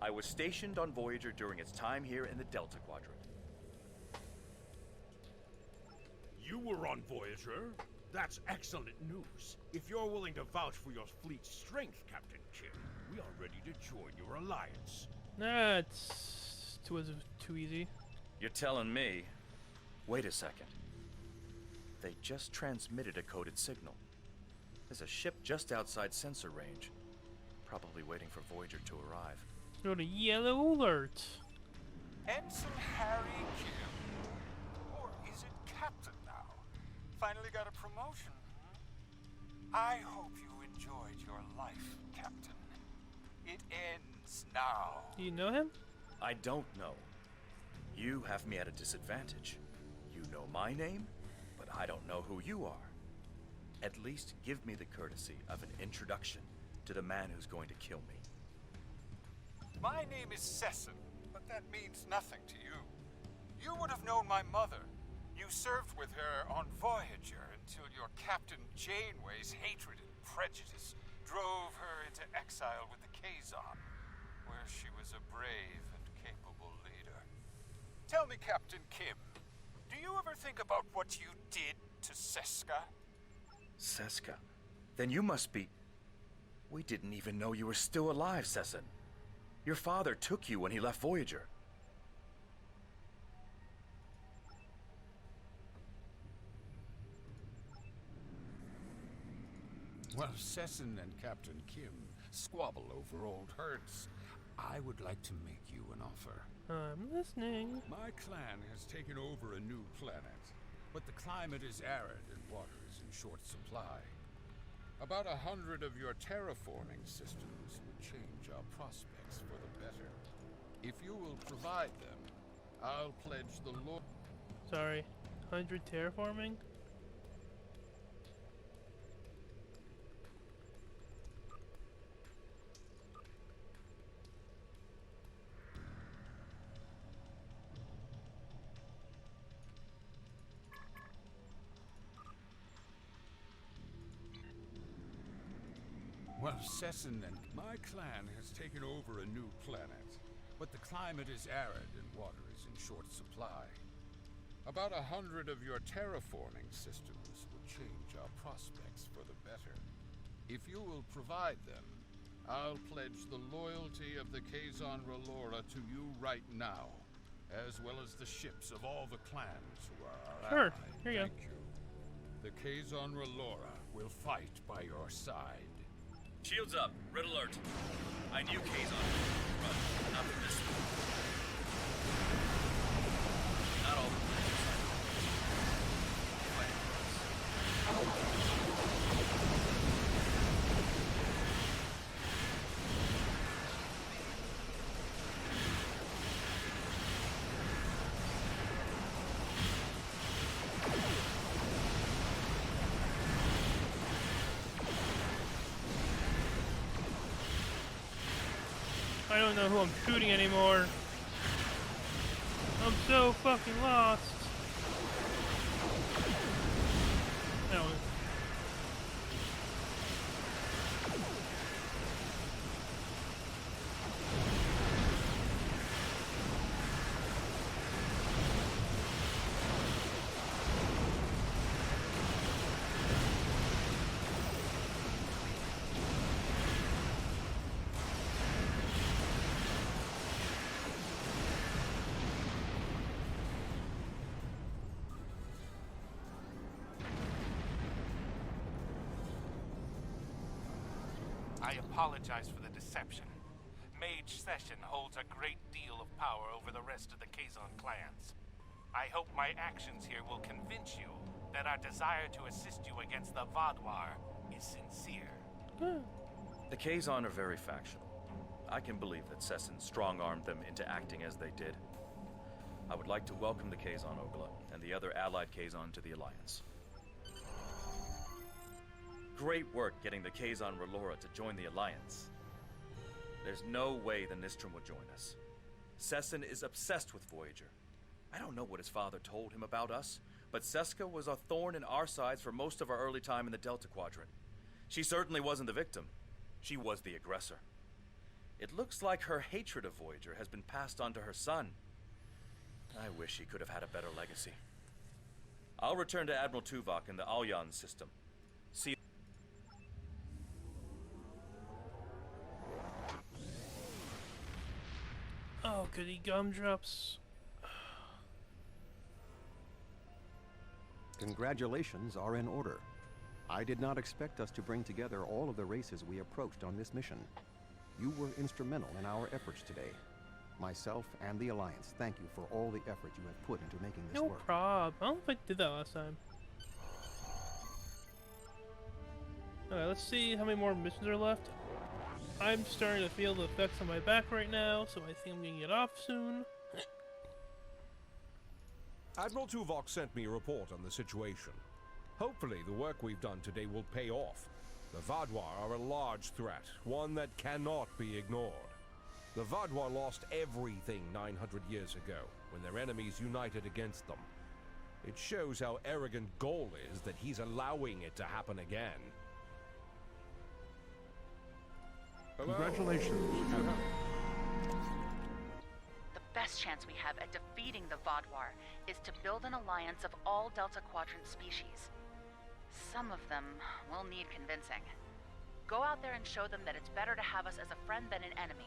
I was stationed on Voyager during its time here in the Delta Quadrant. You were on Voyager? That's excellent news. If you're willing to vouch for your fleet's strength, Captain Kim, we are ready to join your alliance. That's too easy. You're telling me? Wait a second. They just transmitted a coded signal. There's a ship just outside sensor range. Probably waiting for Voyager to arrive. Go to yellow alert. Ensign Harry Kim. Or is it Captain now? Finally got a promotion. I hope you enjoyed your life, Captain. It ends now. Do you know him? I don't know. You have me at a disadvantage. You know my name, but I don't know who you are. At least give me the courtesy of an introduction to the man who's going to kill me. My name is Sesson, but that means nothing to you. You would have known my mother. You served with her on Voyager until your Captain Janeway's hatred and prejudice drove her into exile with the Kazon, where she was a brave and capable leader. Tell me, Captain Kim, do you ever think about what you did to Seska? Seska? Then you must be... We didn't even know you were still alive, Sesson. Your father took you when he left Voyager. While Sesson and Captain Kim squabble over old hurts, I would like to make you an offer. I'm listening. My clan has taken over a new planet, but the climate is arid and water is in short supply. About 100 of your terraforming systems would change our prospects for the better. If you will provide them, I'll pledge the Lord. Sorry, 100 terraforming? Well, Sesson and my clan has taken over a new planet, but the climate is arid and water is in short supply. About 100 of your terraforming systems would change our prospects for the better. If you will provide them, I'll pledge the loyalty of the Kazon Relora to you right now, as well as the ships of all the clans who are our Sure, ally. here you go. Thank you. The Kazon Relora will fight by your side. Shields up. Red alert. I knew Kazon. Run. Not from this one. Not all the don't know who I'm shooting anymore. I'm so fucking lost. No. I apologize for the deception. Mage Session holds a great deal of power over the rest of the Kazon clans. I hope my actions here will convince you that our desire to assist you against the Vaadwaur is sincere. The Kazon are very factional. I can believe that Sesson strong-armed them into acting as they did. I would like to welcome the Kazon Ogla and the other allied Kazon to the Alliance. Great work getting the Kazon Relora to join the Alliance. There's no way the Nistrum would join us. Sesson is obsessed with Voyager. I don't know what his father told him about us, but Seska was a thorn in our sides for most of our early time in the Delta Quadrant. She certainly wasn't the victim. She was the aggressor. It looks like her hatred of Voyager has been passed on to her son. I wish he could have had a better legacy. I'll return to Admiral Tuvok in the Alyan system. See. Oh, goody gumdrops. Congratulations are in order. I did not expect us to bring together all of the races we approached on this mission. You were instrumental in our efforts today. Myself and the Alliance thank you for all the effort you have put into making this No work. problem. I don't think I did that last time. Alright, let's see how many more missions are left. I'm starting to feel the effects on my back right now, so I think I'm gonna get off soon. Admiral Tuvok sent me a report on the situation. Hopefully the work we've done today will pay off. The Vaadwaur are a large threat, one that cannot be ignored. The Vaadwaur lost everything 900 years ago, when their enemies united against them. It shows how arrogant Gol is that he's allowing it to happen again. Congratulations. The best chance we have at defeating the Vaadwaur is to build an alliance of all Delta Quadrant species. Some of them will need convincing. Go out there and show them that it's better to have us as a friend than an enemy.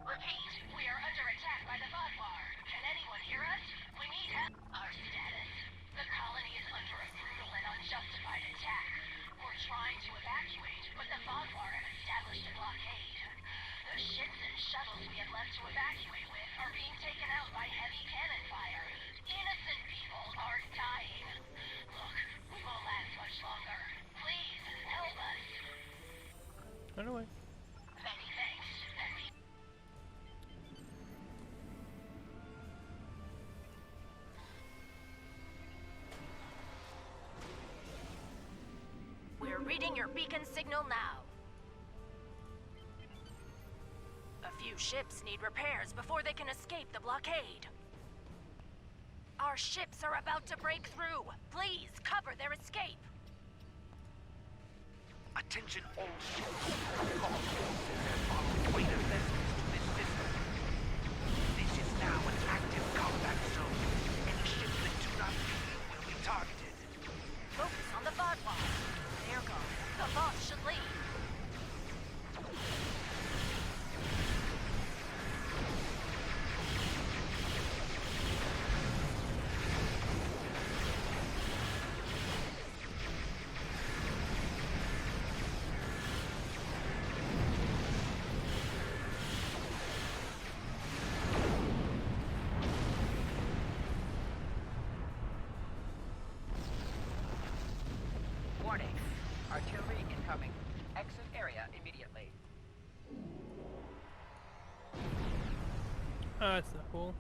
Repeat, we are under attack by the Vaadwaur. Can anyone hear us? We need help. Our status. The colony is under a brutal and unjustified attack. We're trying to evacuate, but the Vaadwaur have established a blockade. The ships and shuttles we have left to evacuate with are being taken out by heavy cannon fire. Innocent people are dying. Look, we won't last much longer. Please, help us. Run away. Many thanks. We're reading your beacon signal now. A few ships need repairs before they can escape the blockade. Our ships are about to break through. Please cover their escape. Attention all ships. Wait a lessons to this system. This is now an active combat zone. Any ships that do not leave will be targeted. Focus on the Vaadwaur. There goes. The boss should leave. Warning. Artillery incoming. Exit area immediately. Ah, that's not cool.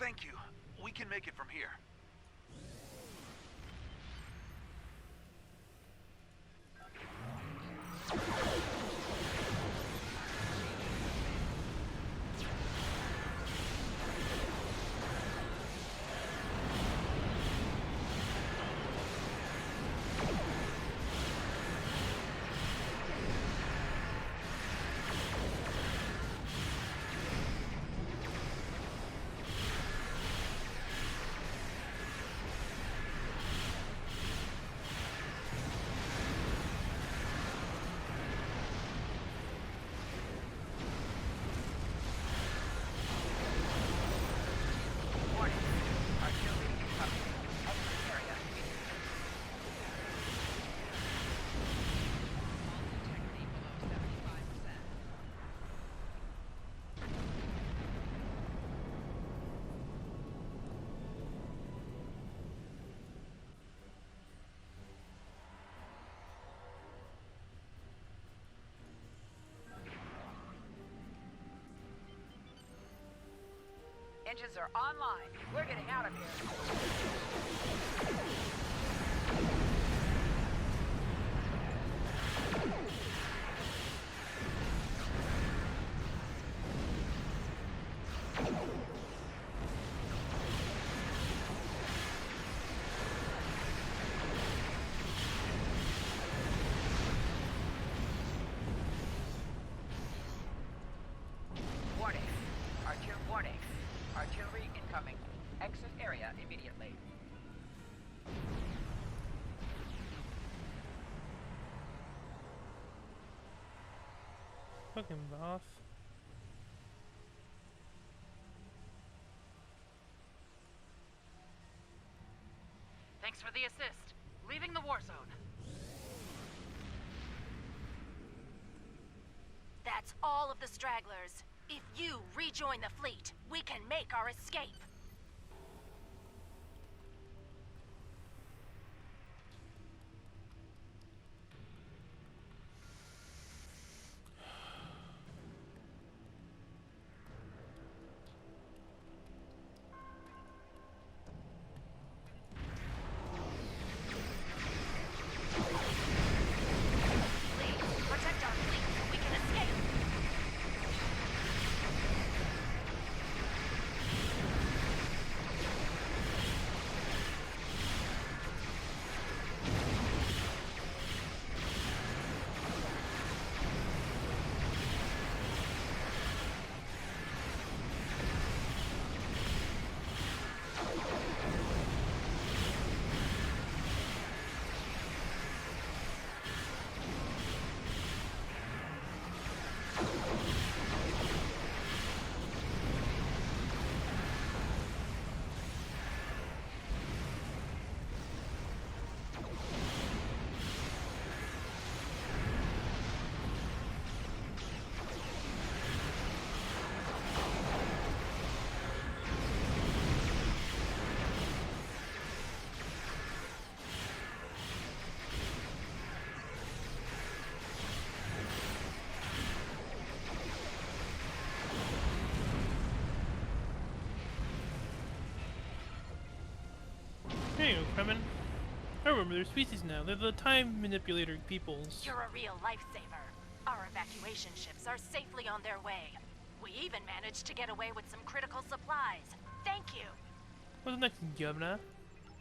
Thank you. We can make it from here. Engines are online. We're getting out of here. Warning. Artillery incoming. Exit area immediately. Fucking boss. Thanks for the assist. Leaving the war zone. That's all of the stragglers. If you rejoin the fleet, we can make our escape. Hey, Kremen. I remember their species now. They're the time manipulator peoples. You're a real lifesaver. Our evacuation ships are safely on their way. We even managed to get away with some critical supplies. Thank you. What's next, Governor?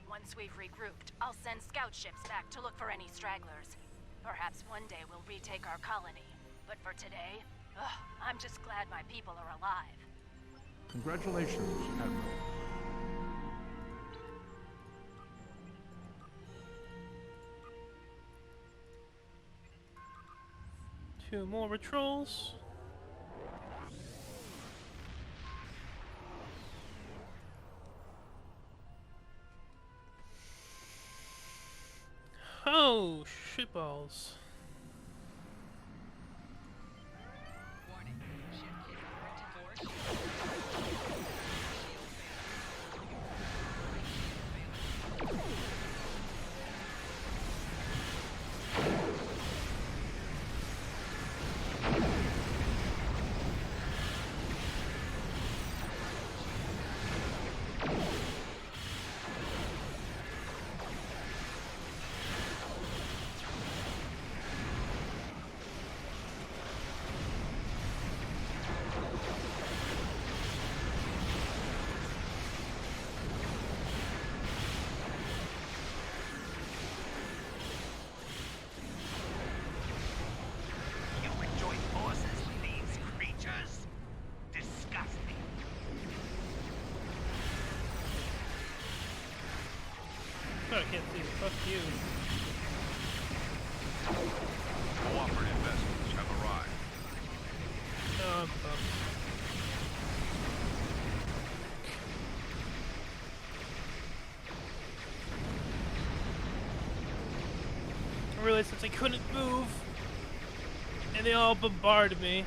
Once we've regrouped, I'll send scout ships back to look for any stragglers. Perhaps one day we'll retake our colony. But for today, I'm just glad my people are alive. Congratulations, Admiral. Two more patrols. Oh, shitballs. can't see it. Fuck you. Cooperative vessels have arrived. Oh, fuck. I realized since I couldn't move, and they all bombarded me.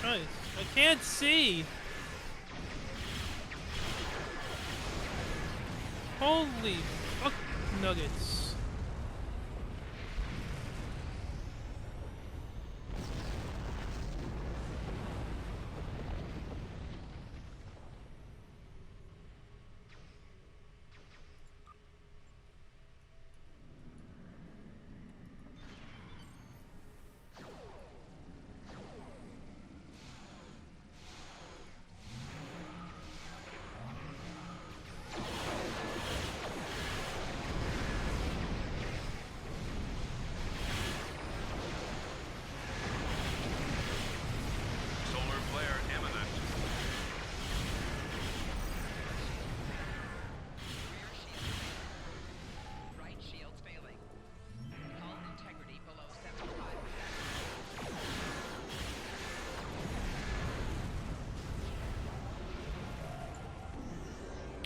Christ, I can't see! Holy fuck nuggets.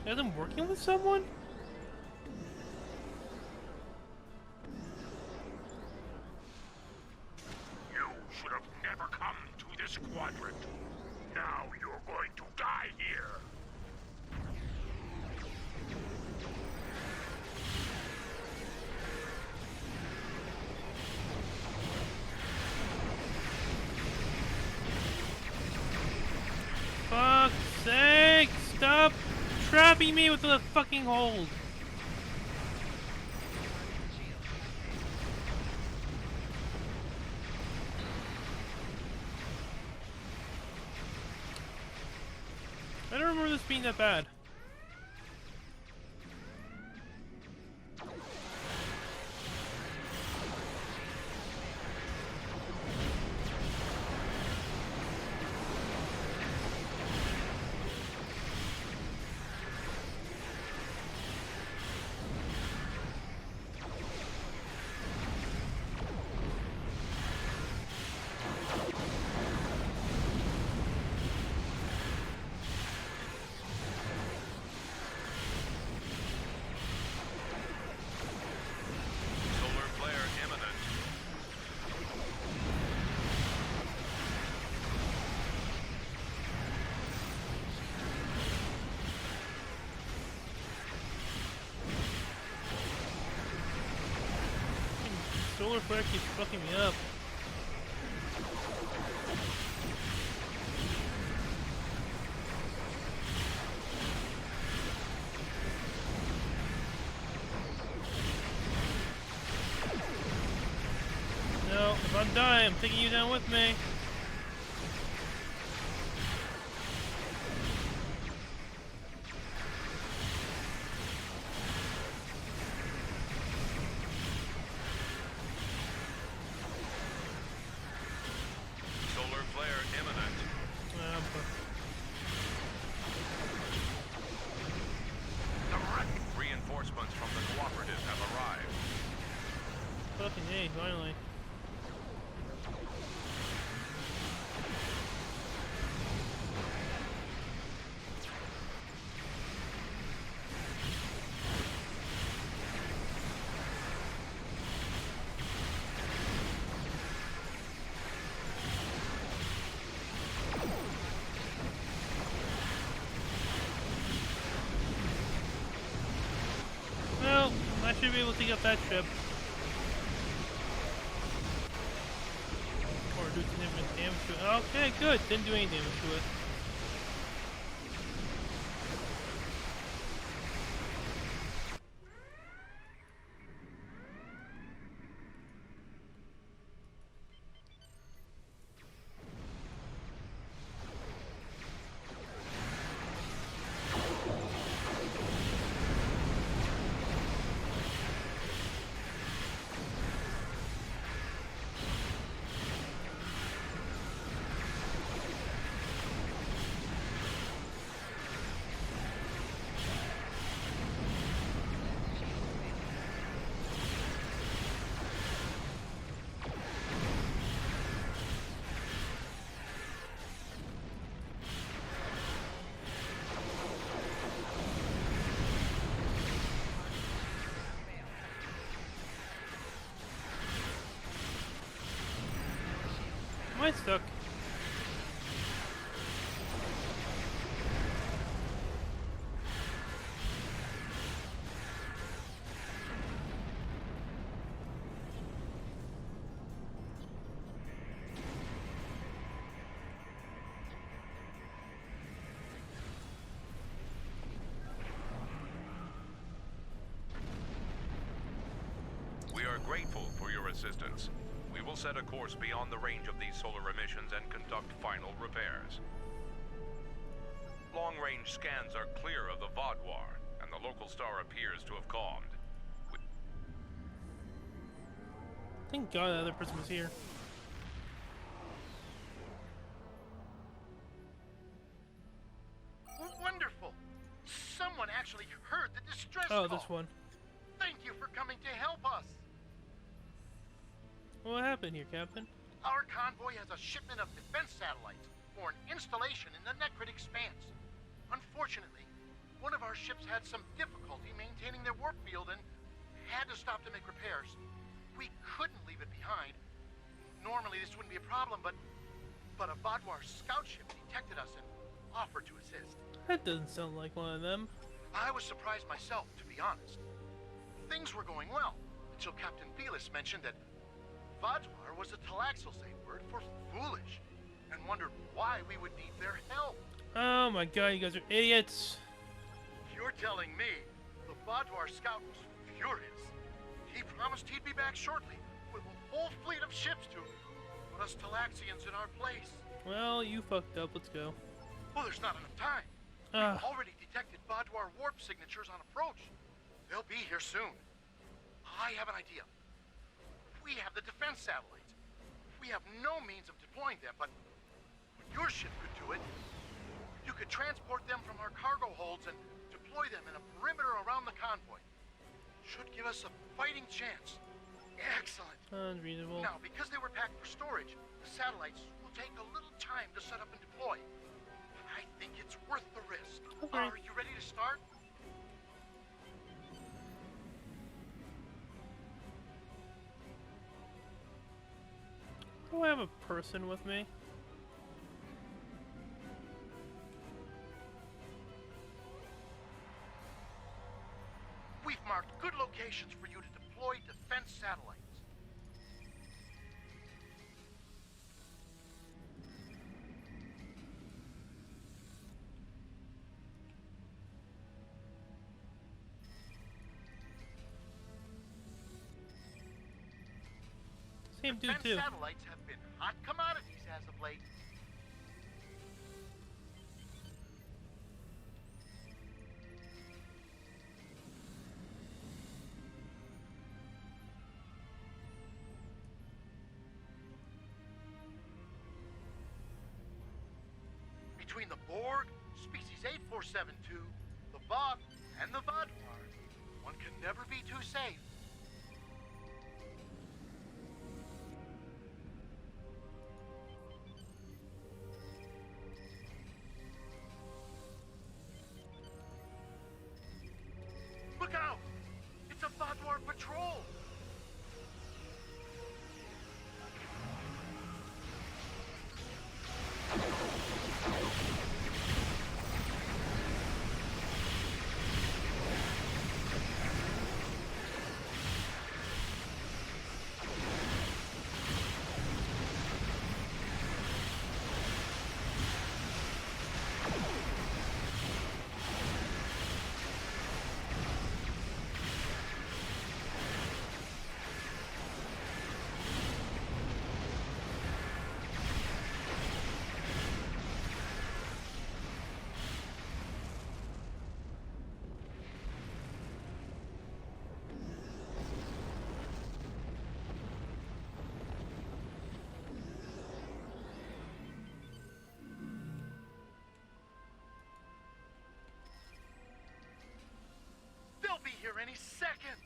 Are they working with someone? You should have never come to this quadrant. Now you're going to die here. Fuck's sake! Stop trapping me with the fucking hold! I don't remember this being that bad. Solar flare keeps fucking me up. No, if I'm dying, I'm taking you down with me. Fucking hey, finally. Well, I should be able to get that ship. Or do significant damage to it. Okay, good. Didn't do any damage to it. I stuck? We are grateful for your assistance. We will set a course beyond the range of these solar emissions and conduct final repairs. Long-range scans are clear of the Vaadwaur, and the local star appears to have calmed. Thank God the other person was here. Wonderful! Someone actually heard the distress Oh, call. this one. Thank you for coming to help us. What happened here, Captain? Our convoy has a shipment of defense satellites for an installation in the Necrit Expanse. Unfortunately, one of our ships had some difficulty maintaining their warp field and had to stop to make repairs. We couldn't leave it behind. Normally this wouldn't be a problem, but a Vaadwaur scout ship detected us and offered to assist. That doesn't sound like one of them. I was surprised myself, to be honest. Things were going well until Captain Velis mentioned that Vaadwaur was a Talaxalsate word for foolish, and wondered why we would need their help. Oh my God, you guys are idiots. You're telling me the Vaadwaur scout was furious. He promised he'd be back shortly with a whole fleet of ships to put us Talaxians in our place. Well, you fucked up. Let's go. Well, there's not enough time. We've already detected Vaadwaur warp signatures on approach. They'll be here soon. I have an idea. We have the defense satellites. We have no means of deploying them, but your ship could do it. You could transport them from our cargo holds and deploy them in a perimeter around the convoy. Should give us a fighting chance. Excellent. Unreasonable. Now, because they were packed for storage, the satellites will take a little time to set up and deploy. I think it's worth the risk. Okay. Are you ready to start? Do I have a person with me? We've marked good locations for you to deploy defense satellites. Same dude defense too. Satellites have been hot commodities as of late. Between the Borg, species 8472, the Borg, and the Vaadwaur, one can never be too safe. Look out! It's a Vaadwaur patrol! They'll be here any second!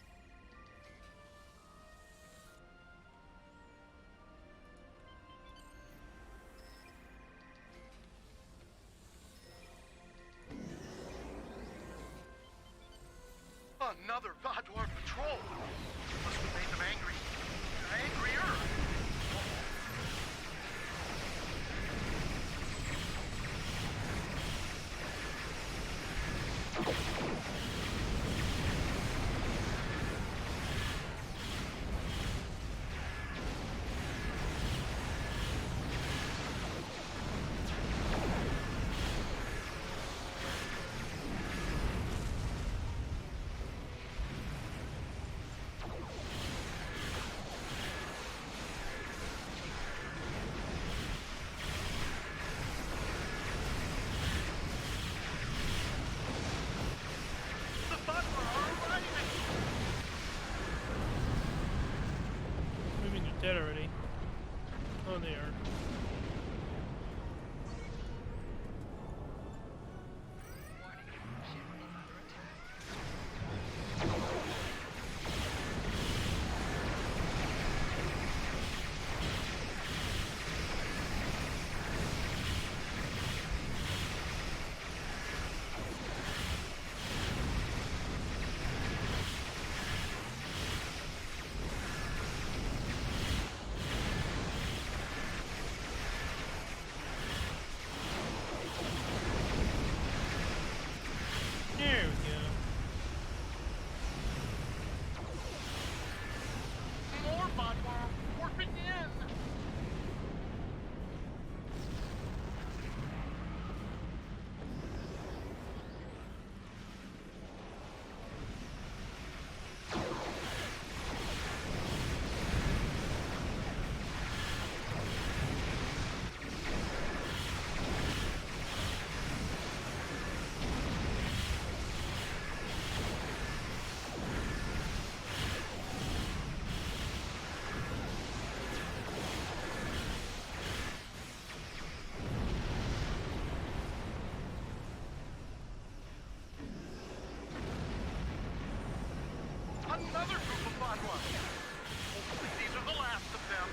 Another Vaadwaur patrol! Must have made them angry. Angrier! dead already. Oh, they are. Another group of Vadwa! Hopefully these are the last of them.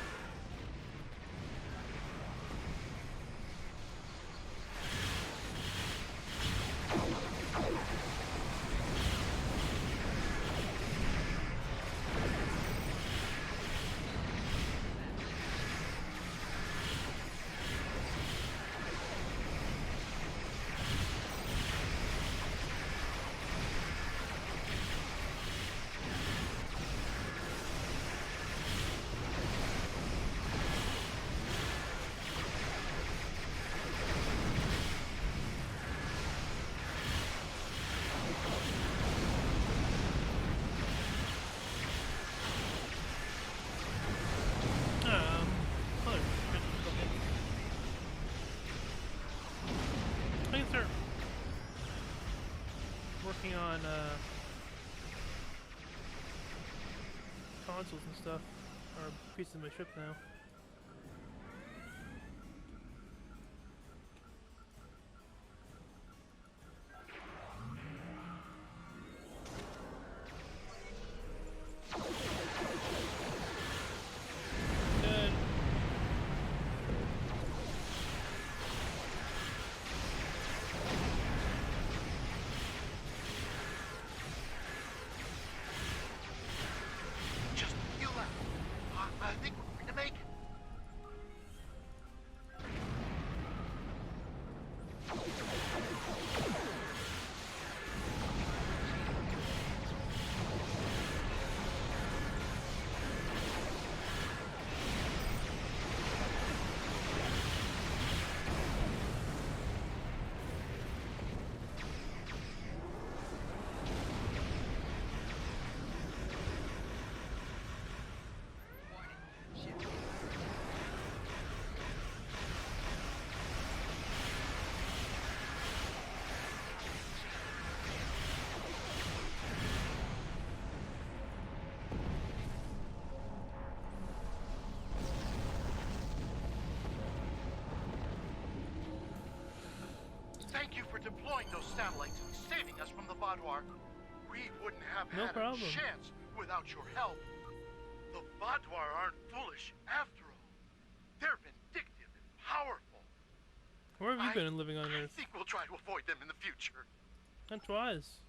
Working on consoles and stuff, or pieces of my ship now. Good. I think we're going to make it. Thank you for deploying those satellites and saving us from the Vadwar. We wouldn't have had a chance without your help. The Vadwar aren't foolish after all. They're vindictive and powerful. Where have you been living on Earth? I think we'll try to avoid them in the future. And twice.